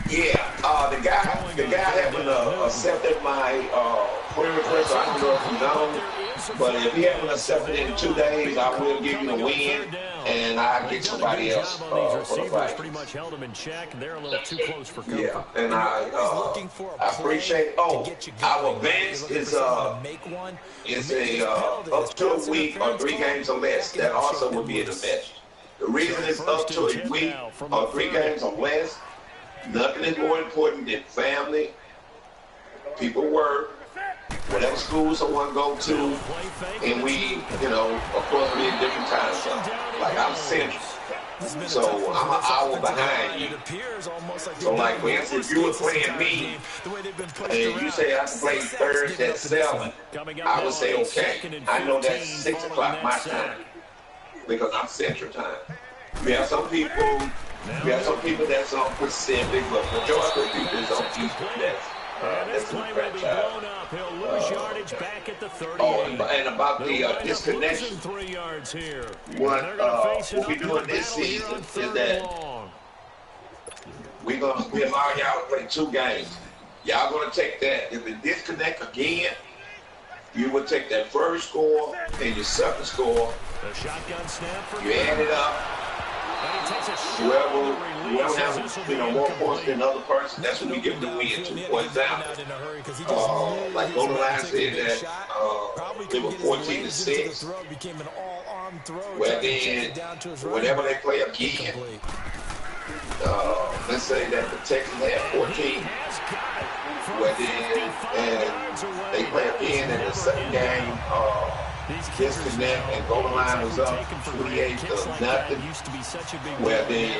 Yeah, the guy haven't accepted my prayer request. So I don't know if you know, but if he haven't accepted it in 2 days, I will give you the win, and I get somebody else for the fight. Pretty much held him in check, and they're a little too close for comfort. Yeah, and I appreciate. Oh, our advance is up to a week or 3 games or less. That also will be in the message. The reason it's up to a week or 3 games or less, nothing is more important than family, people work, whatever school someone go to, and we, you know, of course, we're in different time zones. Like I'm Central, so I'm an hour behind you. So like, for instance, if you were playing me, and you say I can play Thursday at 7, I would say, okay, I know that's 6 o'clock my time, because I'm Central time. We have some people that's on Pacific, but majority of people is on Eastern. That's the franchise. He'll lose yardage back at the 38. Oh, and about the disconnection, 3 yards here. what we're doing this season is that we allow y'all to play 2 games. Y'all gonna take that. If it disconnect again, you would take that first score and your second score. The shotgun snap for you add it up, whoever has, more points than the other person, that's when we give the win to. For example, like Golden Line said that they were 14-6. Well, then, whenever they play again, let's say that the Texans had 14. Well, then, and they play again in the second game. Disconnect and Golden Line was up 28-0. Well, then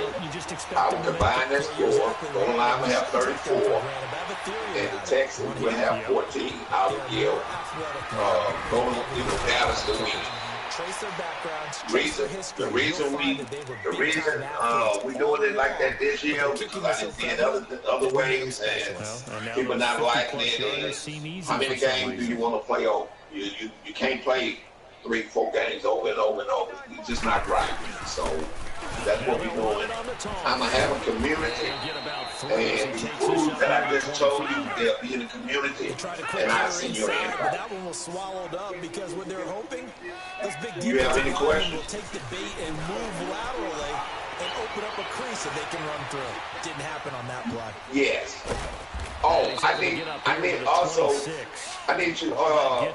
I would combine their score. Golden Line would have 34, and the Texans would have 14. I would give Dallas the win. The reason we doing it like that this year because I didn't see it other ways, and people not liking it. And how many games do you want to play over? You can't play 3-4 games over and over and over. It's just not right. So that's what we're doing. I'm going to have a community, and the rules that I just told you, they'll be in the community, and I'll send you an invite. That one was swallowed up because when they're hoping, those big you have any questions? Will take the bait and move laterally and open up a crease that they can run through. Didn't happen on that play. Yes. Oh, I need also, I need you, I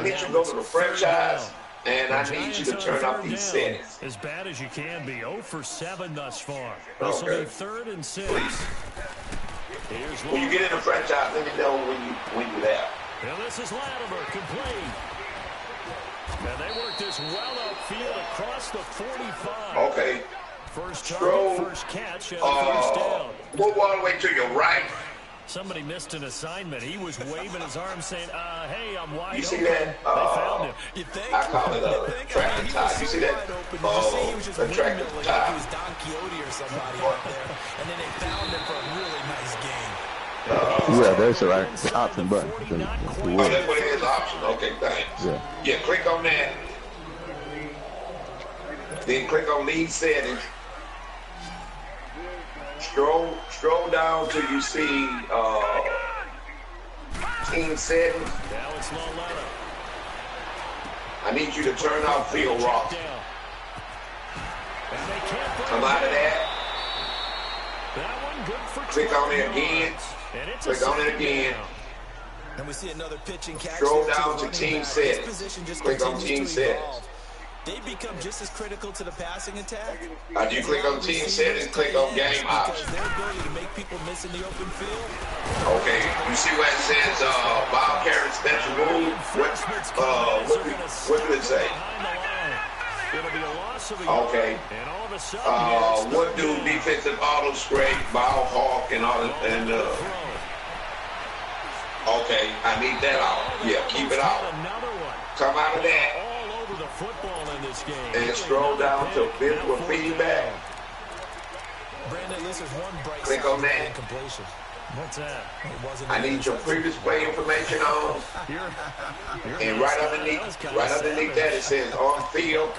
need you to go to the franchise, and I need you to turn off these settings. As bad as you can be, 0 for 7 thus far. This will be 3rd and 6. When you get in the franchise, let me know when you're there. And this is Latimer, complete. And they work this well upfield across the 45. Okay. First target, first catch, and first down. Move all the way to your right. Somebody missed an assignment. He was waving his arm saying, hey, I'm wide open. You see that? They found him. You think? I call it a tractor tie. You see that? A tractor tie. He was Don Quixote or somebody out there. And then they found him for a really nice game. Yeah, that's right. The option button. Oh, that's what it is, option. Okay, thanks. Yeah, click on that. Then click on these settings. Scroll down till you see team settings. Now it's Loletta. I need you to turn off field raw. Come out of that. Click on it again. Click on it again. And we see another pitch and catch. Scroll down to team settings. Click on team settings. They become just as critical to the passing attack. After you click on team settings, click on game options. Their ability to make people miss in the open field. Okay, you see where it says ball carry special move? What do it say? Okay. What do defensive auto scrape, ball hawk, and all and okay, I need that out. Yeah, keep it out. Come out of that. And scroll down to visual feedback. Click on that. What's that? I need your previous play information on. And right underneath that it says on field.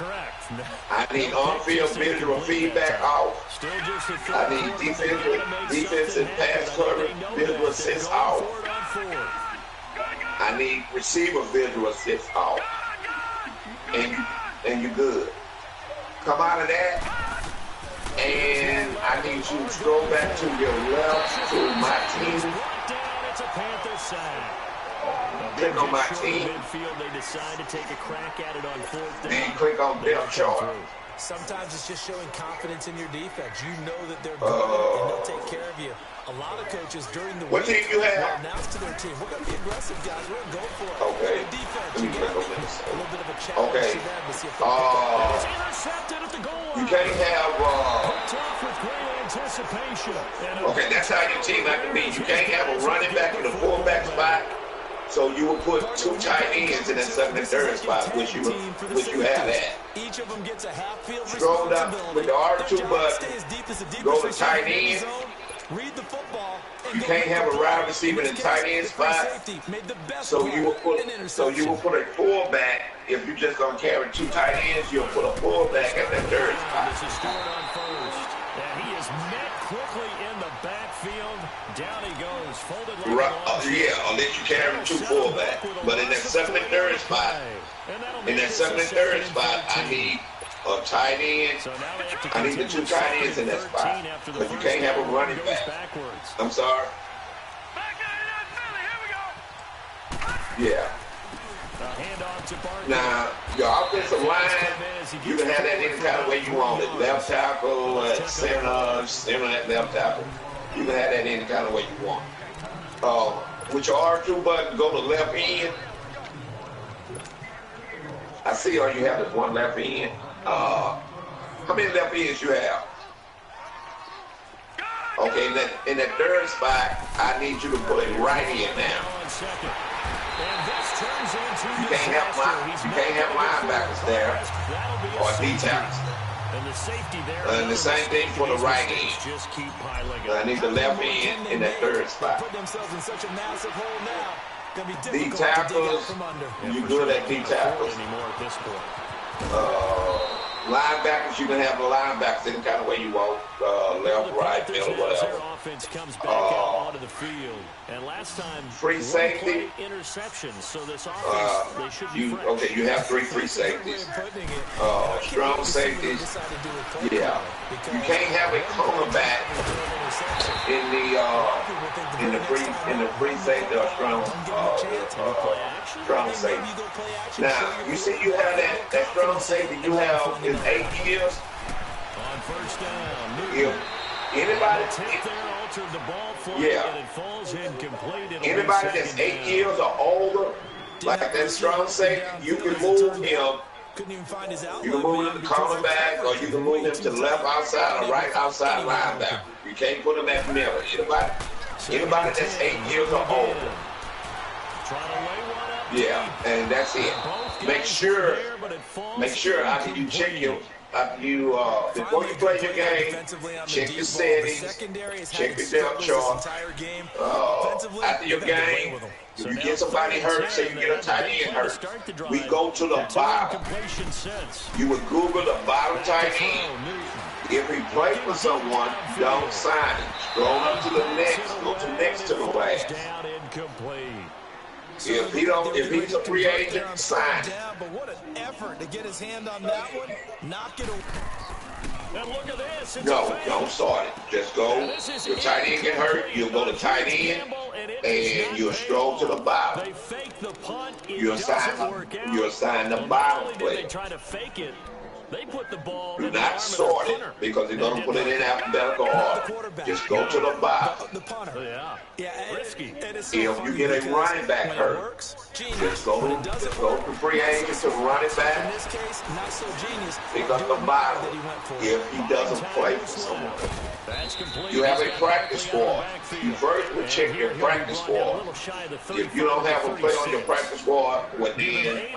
I need on field visual feedback off. I need defensive pass coverage visual assist off. I need receiver visual assist off. And you're good. Come out of that, and I need you to scroll back to your left to my team. Click on my team. Then click on depth chart. Sometimes it's just showing confidence in your defense. You know that they're good and they'll take care of you. A lot of coaches during the what team you have? Announce to their team, we're going to be aggressive, guys. We're going to go for it. Okay. Defense, Let me click on this. a little bit of a challenge okay. to them to see if you can't have. Okay, that's how your team have to be. You can't have a running back in the fullback spot. So you will put 2 tight ends in that second and third spot, which you have at. Each of them gets a half field. Scroll down with the R2 button. Go to tight end. Read the football. You can't have a wide receiver in the tight end spot. So you will put a fullback. If you're just gonna carry 2 tight ends, you'll put a fullback at that third spot. This is scored on first. And he is met quickly in the backfield. Down he goes, folded like yeah, unless you carry 2 fullbacks. But in that second and third spot, I need a tight end. I need the 2 tight ends in that spot. But you can't have a running back. I'm sorry. Yeah. Now, your offensive line, you can have that any kind of way you want it. Left tackle, center at left tackle. You can have that any kind of way you want. With your R2 button, go to left end. I see all you have is one left end. How many left ends you have? Okay, in that third spot, I need you to put it right in now. You can't have linebackers there or D-tackles. And the same thing for the right end. I need the left end in that third spot. D-tackles, you good at D-tackles. Linebackers, you can have the linebackers any kind of way you want, left, right, middle, whatever. Free safety. You have 3 free safeties. Strong safeties. Yeah. You can't have a cornerback in the free safety or strong safety. Now, you see you have that strong safety you have is 8 years. If anybody that's 8 years or older, like that strong safety, you can move him. You can move him to cornerback, or you can move him to left outside or right outside linebacker. You can't put him at middle. Anybody that's 8 years or older. Yeah, and that's it. Make sure after you check before you play your game, check your settings, check your depth chart. After your game, if you get somebody hurt, say you get a tight end hurt, we go to the bottom. You would Google the bottom tight end. If he plays for someone, don't sign it. Scroll up to the next, go to next to the last. If he's a free agent, sign it. But what an effort to get his hand on that one. Knock it away. And look at this. No, don't start it. Just go. Your tight end get hurt, you'll go to tight end, and you'll stroll to the bottom. You'll assign the bottom player. Do not sort it, because they're going to put it in alphabetical order. Just go to the bottom. If you get a running back hurt, just go to free agent to running back. Pick up the bottom if he doesn't play for someone. You have a practice squad. You first would check your practice squad. If you don't have a player on your practice squad, well then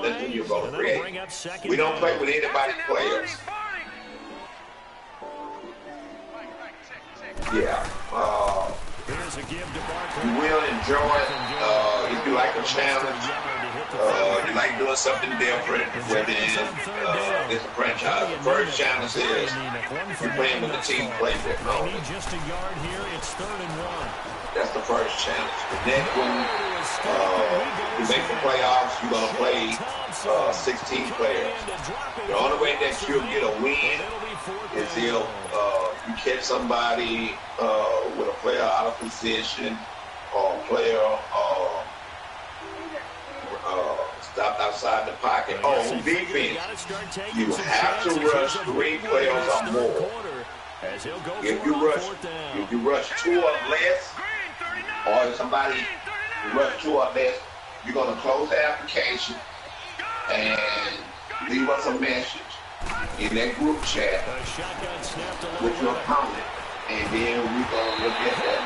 that's when you're going to free agent. We don't play with anybody's players. Yeah. You will enjoy it if you like a challenge. You like doing something different, whether it's a franchise. The first challenge is you're playing with the team play with. That's the first challenge. The next one, you make the playoffs, you're going to play 16 players. The only way that you'll get a win is if you catch somebody with a player out of position, or a player stopped outside the pocket. On defense, you have to rush 3 players or more. If you rush 2 or less, or if somebody rush 2 or less, you're going to close the application and leave us a message in that group chat with your opponent, and then we're going to look at that.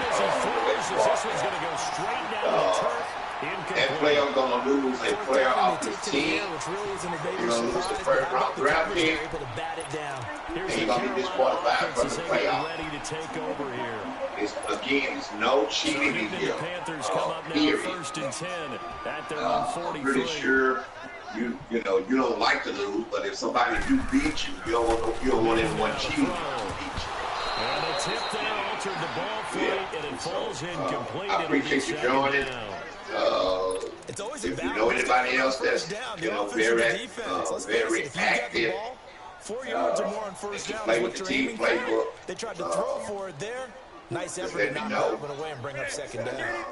That player is going to lose a player off his team. You're going to lose the first round draft pick, and you're going to be disqualified from the playoff. It's no cheating in here. Period. I'm pretty sure you don't like to lose, but if somebody do beat you, you don't want anyone cheating to beat you. And a tip there altered the ball flight, and it falls incomplete. I appreciate you joining. If you know anybody else that's very active 4 yards or more on first down is what you're aiming for. They tried to throw for it there. Nice effort to knock that one away and bring up second down.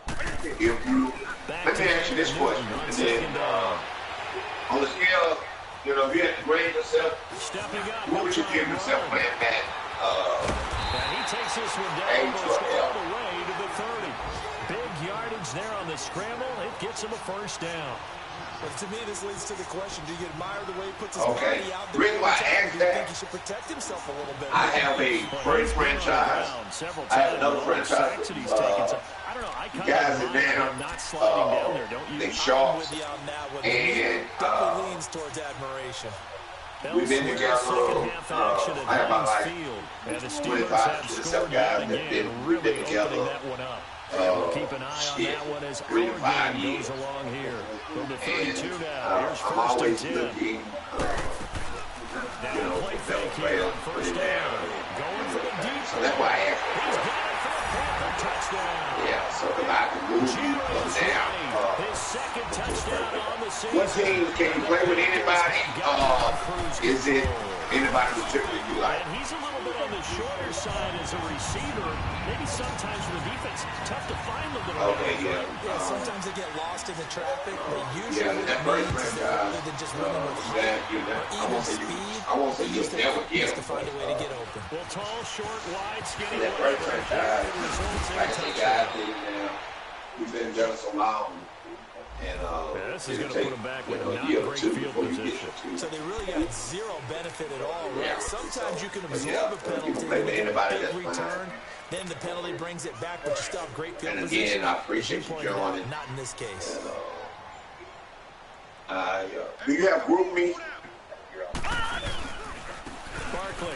Let me ask you this question. And then, on the scale of, if you had to grade yourself, what would you give yourself playing that? And he takes this one down almost all the way to the 30. Big yardage there on the scramble. It gets him a first down. But to me, this leads to the question: do you admire the way he puts his Okay. body out The there? reason why I asked Do you think that, he should protect himself a little bit? I have a great franchise. I have another franchise. I don't know. I guys in there, not sliding down there, don't you? they sharp, With you on that one. and Definitely leans towards admiration. we've been together. I have about like and the 25 to 7 guys that we've been together. Keep an eye on that one as 3 to 5 game years. goes along here. From the 32 now, here's I'm first always and 10. looking, Now play fake here on first down. Going for the deep. so that's why I asked. He's got it for a Panther touchdown. Yeah, so if I can move you from there. His second touchdown on the season. What team can you play with anybody? Is it anybody particularly you like? And he's a little bit on the shorter side as a receiver. Maybe sometimes for the defense, tough to find the little Okay, yeah. Yeah, sometimes they get lost in the traffic, but usually Yeah, that first means franchise, rather than just running with height or even speed. I won't say They you'll used to never get to him. find a way to get open. Well, tall, short, wide, skinny, That first whatever. franchise, Results in like I a say, touchdown. guys, we've been together so long. And This is it'll going to take, put him back with a not year or great two field before you position. get So they really got zero benefit at all, right? Yeah. Sometimes you can But absorb yeah, a penalty you can play with with a anybody, big that's fine. return. Then the penalty brings it back, but you still have great field And position. again, I appreciate you pointed out, joining. not in this case. Do you have group me? Barkley.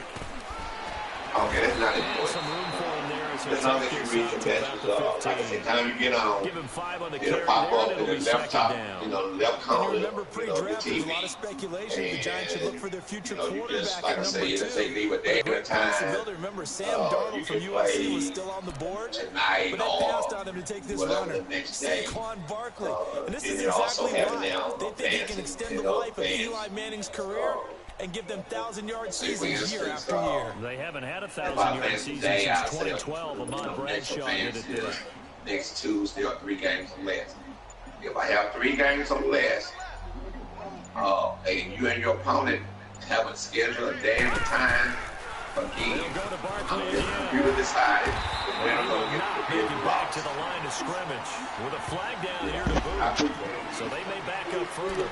Okay, that's not Some important. room for him there as he As long as takes you this reach out your to best about the result. Like I 15. said, time you get on, Give him 5 on the it'll carry pop there, up and in it'll the be left second top, down. left And you corner, remember the pre-draft, there's a TV. lot of speculation the Giants should look for their future You just, quarterback like at I number say, 2. let's say leave a But day a at a great time. possibility. Remember, Sam You Darnold from can USC play was still on the board, tonight but they passed or on him to take this whatever runner, the next day. Saquon Barkley. And this And is they also exactly have why. now They think he can fancy, extend the life of Eli Manning's career and give them 1,000-yard seasons year after year. They haven't had a If I 1,000-yard finish season today, since I'll say 2012. Ahmad Bradshaw did it there. next Tuesday or 3 games or less. If I have 3 games or less, and you and your opponent haven't scheduled a day and a time, again, They'll go to Barkley I'm just again. computer decided He when I'm will going to not get make the it back to the line of scrimmage with a flag down here to boot. So they may back up further.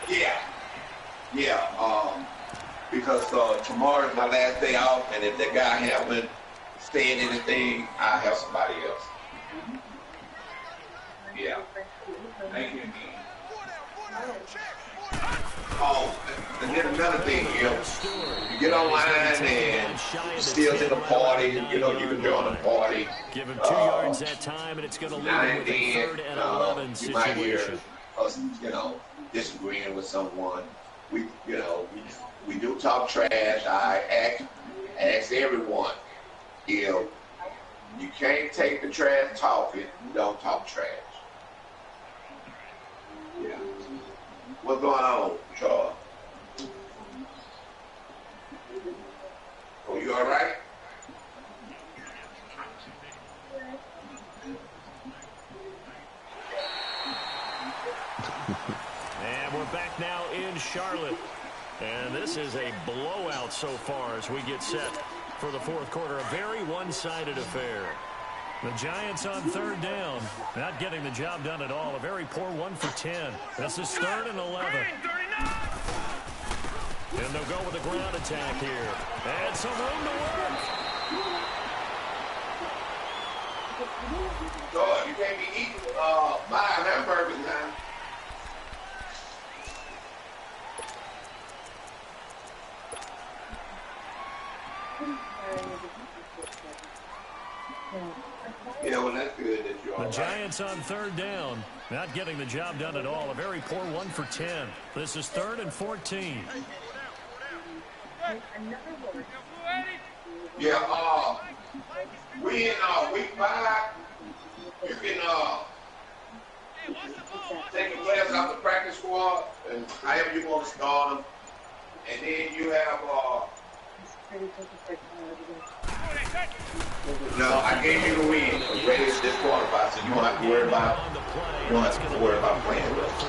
Yeah, because tomorrow is my last day off, and if that guy haven't said anything, I'll have somebody else. Yeah. Thank you. Oh, and then another thing, you get online and you're still in the party, you can join the party. Give him 2 yards that time, and it's going to leave him with a 3rd and 11 you might hear situation. us, disagreeing with someone. We do talk trash. I ask everyone, if you can't take the trash talking, you don't talk trash. Yeah. What's going on, Charles? Oh, you all right? And we're back now in Charlotte. And this is a blowout so far as we get set for the 4th quarter. A very one-sided affair. The Giants on 3rd down. Not getting the job done at all. A very poor 1 for 10. This is 3rd and 11. And they'll go with a ground attack here. And some room to work. You can't be eating my hamburgers now. Yeah, well, that's good that you're all The right. Giants on 3rd down. Not getting the job done at all. A very poor 1 for 10. This is 3rd and 14. Yeah, we in week 5. You can taking players out the practice squad, and however you want to start them. And then you have, no, I gave you the win. Ready to disqualify, so you don't have to worry about, playing with us.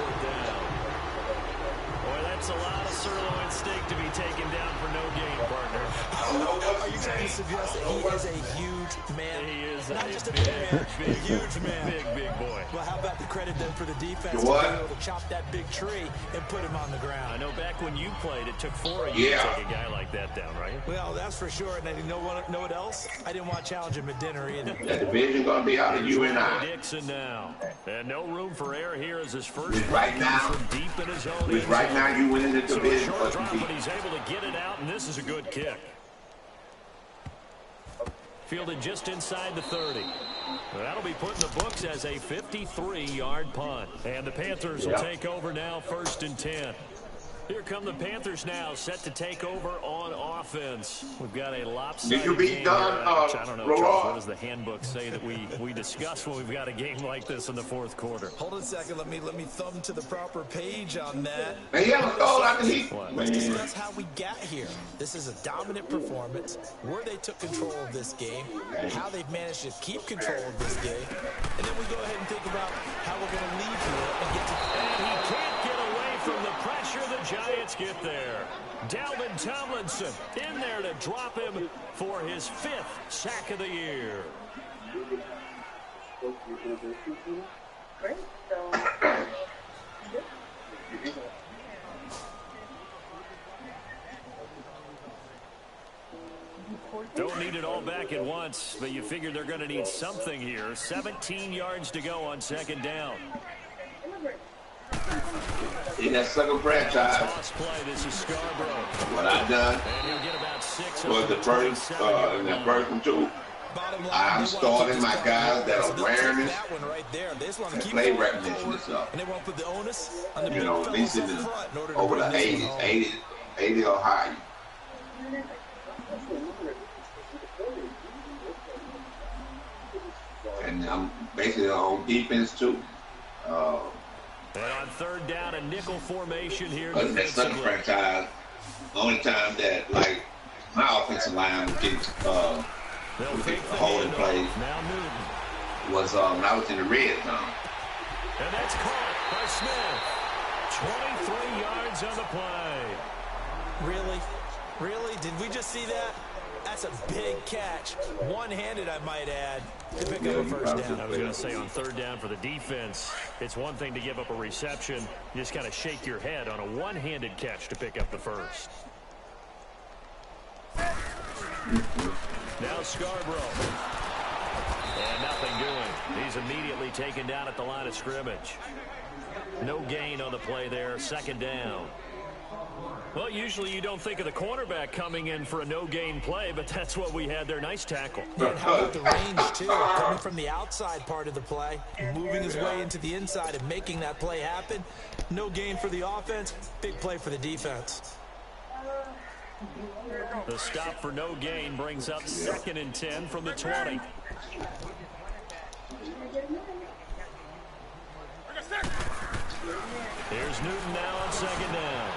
Boy, that's a lot of sirloin steak to be taken down for no gain, partner. Are you trying to suggest that he is a huge man? He is not just a big, big man, a huge man. Big boy. Well, how about the credit then for the defense You what? to be able to chop that big tree and put him on the ground? I know back when you played, it took 4 of you to take a guy like that down, right? Well, that's for sure. And I didn't know what else? I didn't want to challenge him at dinner either. That division gonna be out of you and I. Dixon now. And no room for error here as his first right now. from deep in his own. Right now, you winning the division. So a short drop, but he's able to get it out, and this is a good kick. Fielded just inside the 30. That'll be put in the books as a 53-yard punt. And the Panthers will take over now, 1st and 10. Here come the Panthers now, set to take over on offense. We've got a lopsided Did you be game done, I don't know, Charles, what does the handbook say that we discuss when we've got a game like this in the 4th quarter? Hold on a second. Let me thumb to the proper page on that. Let's discuss how we got here. This is a dominant performance, where they took control of this game, how they've managed to keep control of this game, and then we go ahead and think about how we're going to leave here and get to... And he can't get away from the pressure. The Giants get there. Dalvin Tomlinson in there to drop him for his 5th sack of the year. Don't need it all back at once, but you figure they're going to need something here. 17 yards to go on 2nd down. In that second franchise, what I've done was the first, in that first and 2, I'm starting my guys that are awareness and play recognition and stuff. You know, at least in the, over the 80s, 80 or higher. And I'm basically on defense too. And on 3rd down, a nickel formation here. But in that second franchise, the only time that, like, my offensive line would get holding plays was when I was in the red zone. And that's caught by Smith. 23 yards on the play. Really? Really? Did we just see that? That's a big catch. One-handed, I might add, to pick up a first down. I was going to say on 3rd down for the defense, it's one thing to give up a reception. You just got to shake your head on a one-handed catch to pick up the first. Now Scarborough. And nothing doing. He's immediately taken down at the line of scrimmage. No gain on the play there. 2nd down. Well, usually you don't think of the cornerback coming in for a no-gain play, but that's what we had there. Nice tackle. And how about the range, too? Coming from the outside part of the play, moving his way into the inside and making that play happen. No gain for the offense, big play for the defense. The stop for no gain brings up 2nd and 10 from the 20. Here's Newton now on 2nd down.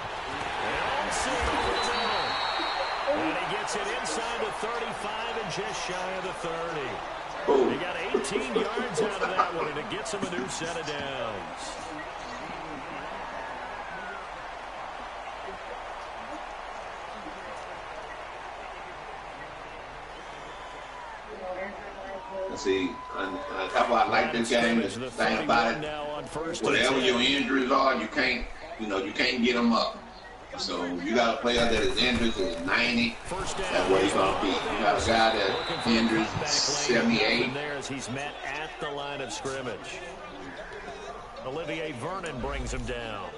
And he gets it inside the 35 and just shy of the 30. He got 18 yards out of that one, and it gets him a new set of downs. See, that's why I like this game. Is the thing about it, whatever your injuries are, you can't get them up. So you got a player that is injured is 90. That's where he's gonna be. You got a guy that injured 78. There as he's met at the line of scrimmage. Olivier Vernon brings him down.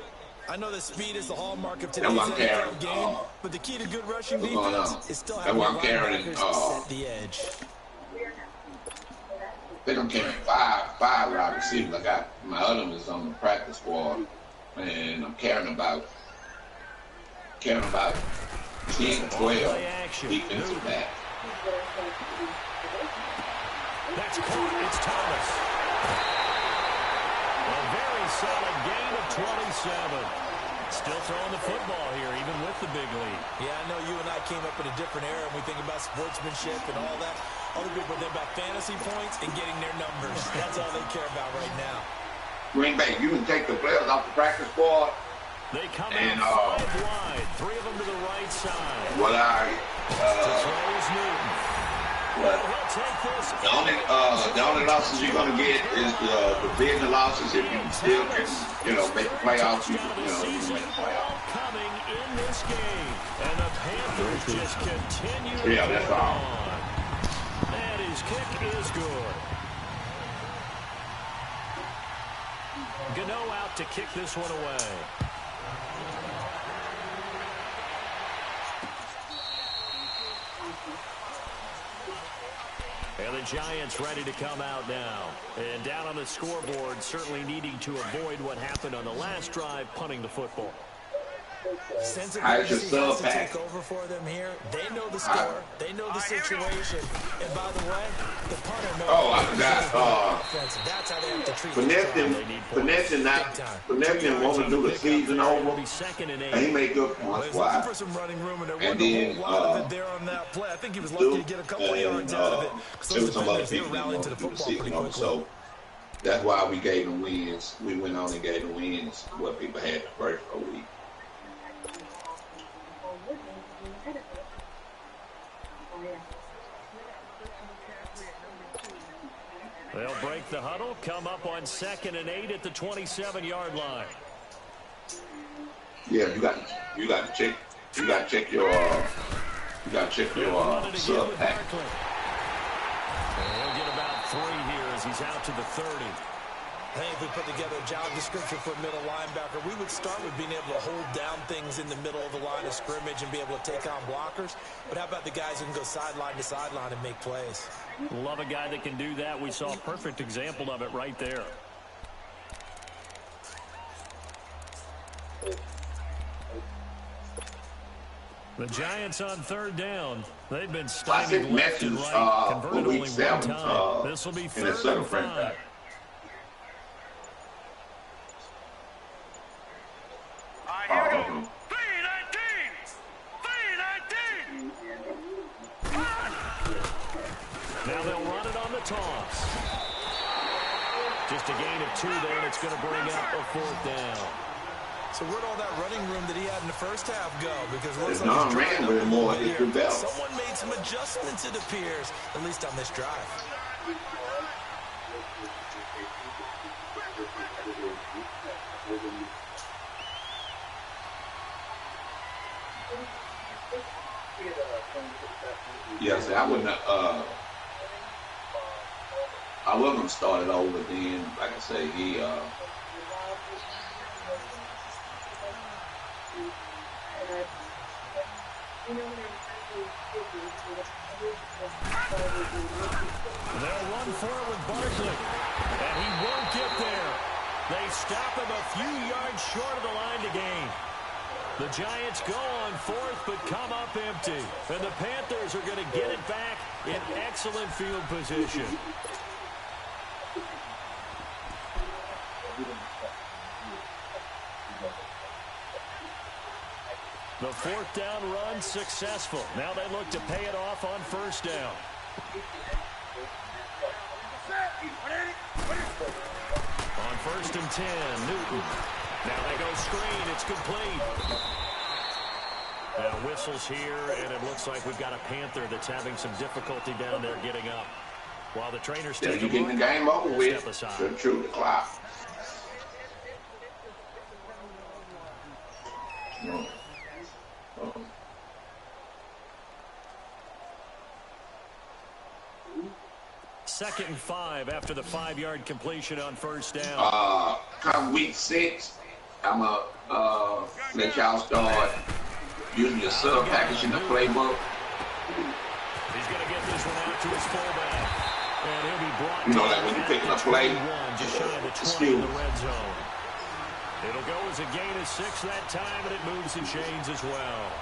I know that speed is the hallmark of today's NFL game, but the key to good rushing defense is still having linebackers set the edge. I think I'm carrying five wide receivers. I got my other one is on the practice squad, and I'm carrying about 10, 12 defensive backs. That's caught. It's Thomas. A very solid gain of 27. Still throwing the football here, even with the big lead. Yeah, I know you and I came up in a different era, and we think about sportsmanship and all that. Other people think about fantasy points and getting their numbers. That's all they care about right now. Green Bay, you can take the players off the practice squad. They come out 5 wide, 3 of them to the right side. What to throw is Newton. He'll take this. The only losses you're gonna get is the division losses. If you still can, make the playoffs, you can make the playoffs. Coming in this game, and the Panthers just continue. Yeah, that's all. And his kick is good. Gano out to kick this one away. And the Giants ready to come out now. And down on the scoreboard, certainly needing to avoid what happened on the last drive, punting the football. Sense of urgency has to take over for them here. They know the score. They know the situation. And by the way, the punter knows. Oh, I forgot. That's how they have to treat Finesse want to do the season over, and he made good points. Why? For some running room, and then a lot of it there on that play. I think he was lucky to get a couple of yards out of it. There was some other people that wanted to do the season over, so that's why we gave them wins. We went on and gave them wins what people had the first week. They'll break the huddle, come up on 2nd and 8 at the 27-yard line. Yeah, you got to check your sub pack. He'll get about 3 here as he's out to the 30. I think if we put together a job description for a middle linebacker, we would start with being able to hold down things in the middle of the line of scrimmage and be able to take on blockers. But how about the guys who can go sideline to sideline and make plays? Love a guy that can do that. We saw a perfect example of it right there. The Giants on 3rd down. They've been stymied left and right. Converted only one time. This will be 3rd and 5. Now they'll run it on the toss. Just a gain of 2 there, and it's going to bring up a 4th down. So where'd all that running room that he had in the first half go? Because it looks like he's ran a little more here. Someone made some adjustments, it appears, at least on this drive. Yes, I wouldn't. I wasn't gonna start it over then. Like I say, he. They'll run forward Barkley, and he won't get there. They stop him a few yards short of the line to gain. The Giants go on 4th, but come up empty. And the Panthers are going to get it back in excellent field position. The 4th down run successful. Now they look to pay it off on 1st down. On 1st and 10, Newton. Now they go screen. It's complete. Now whistles here, and it looks like we've got a Panther that's having some difficulty down there getting up. While the trainers take a look, the game over with. Should shoot the clock. Second and 5 after the 5-yard completion on 1st down. Come week 6, I'm going to let y'all start using your sub package in the playbook. He's going to get this one out to his fullback. And he'll be brought like when you're picking a play, just shy of the 20 in the red zone. It'll go as a gain of 6 that time, and it moves the chains as well.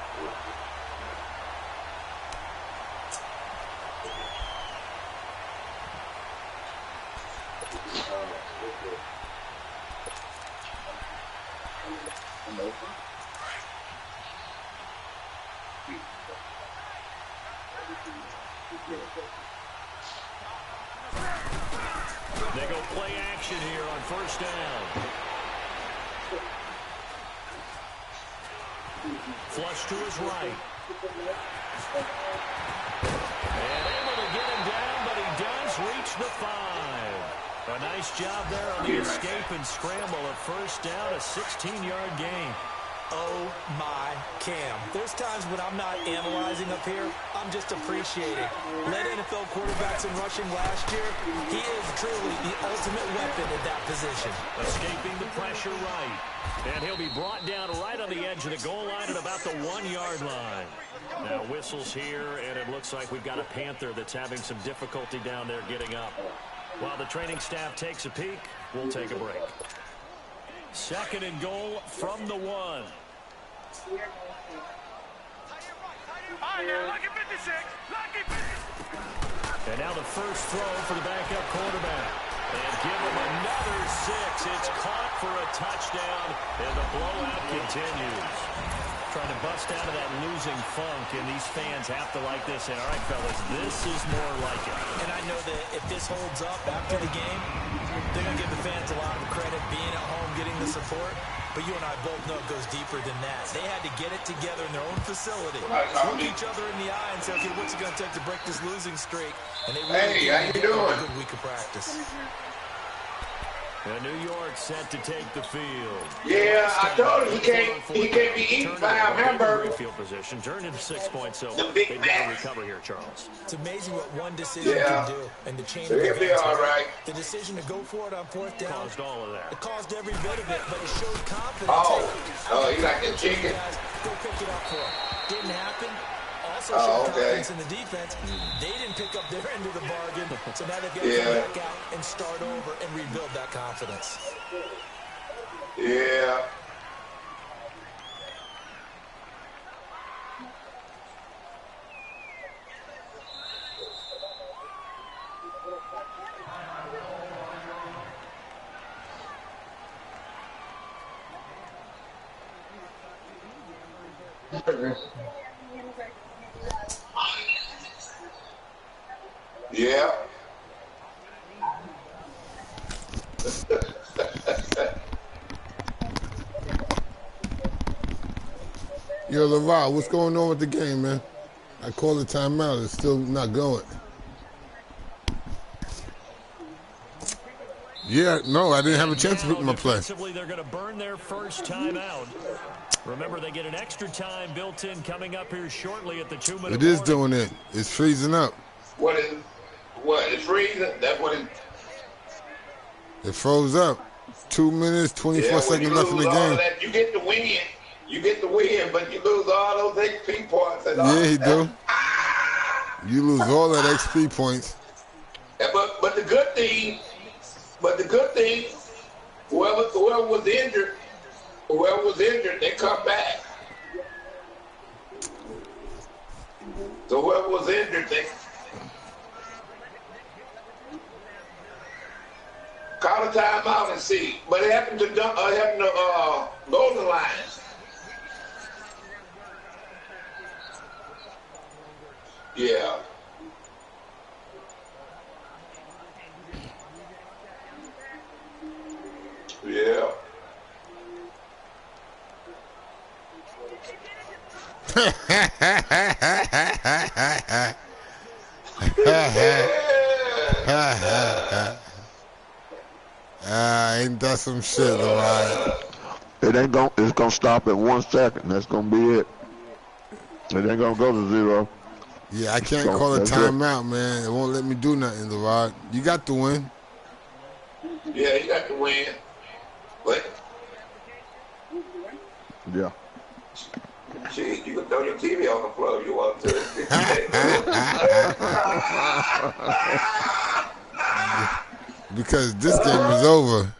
They go play action here on first down. Flush to his right. And able to get him down, but he does reach the 5. A nice job there on the escape and scramble. A first down, a 16-yard gain. Oh, my Cam. There's times when I'm not analyzing up here. I'm just appreciating. Led NFL quarterbacks in rushing last year. He is truly the ultimate weapon at that position. Escaping the pressure right. And he'll be brought down right on the edge of the goal line at about the 1-yard line. Now whistles here, and it looks like we've got a Panther that's having some difficulty down there getting up. While the training staff takes a peek, we'll take a break. 2nd and goal from the 1. All right, now, lucky 56. Lucky 56. And now the first throw for the backup quarterback. And give him another 6. It's caught for a touchdown, and the blowout continues. Trying to bust out of that losing funk, and these fans have to like this. And all right, fellas, this is more like it. And I know that if this holds up after the game, they're going to give the fans a lot of credit being at home, getting the support. But you and I both know it goes deeper than that. They had to get it together in their own facility. Look each other in the eye and say, okay, what's it going to take to break this losing streak? And they really how you doing? A good week of practice. And New York set to take the field. Yeah, I told him he can't be eaten by a hamburger. Field position turned into 6 points, so The Big they Mac. better recover here, Charles. It's amazing what one decision can do, and the chain of He'll be events. all right. The decision to go for it on 4th down Caused all of that. It caused every bit of it, but it showed confidence. Oh, you like the chicken? Guys, go pick it up for him. Didn't happen. Also Oh, showed okay. confidence in the defense. They didn't pick up their end of the bargain, so now they've got to come back out and start over and rebuild that confidence. Yeah. Yeah. Yo, LaVar, what's going on with the game, man? I called the timeout. It's still not going. Yeah, no, I didn't have a chance to pick my play. Defensively, they're going to burn their first time out. Remember, they get an extra time built in coming up here shortly at the 2-minute It is mark. doing it. It's freezing up. What is freezing? That's what it. It froze up. 2 minutes, 24 seconds left in the game. That, you get the win. You get the win, but you lose all those XP points. And Yeah, he do. You lose all that XP points. But the good thing, whoever was injured, they come back. So whoever was injured, they call a timeout and see. But it happened to Golden Lines. Yeah. Yeah. Ain't that some shit, all right? It's gonna stop at 1 second. That's gonna be it. It ain't gonna go to 0. Yeah, I can't call a timeout, man. It won't let me do nothing, LaVar. You got the win. Yeah, you got the win. But yeah. Shit, you can throw your TV on the floor if you want to. Because this game is over.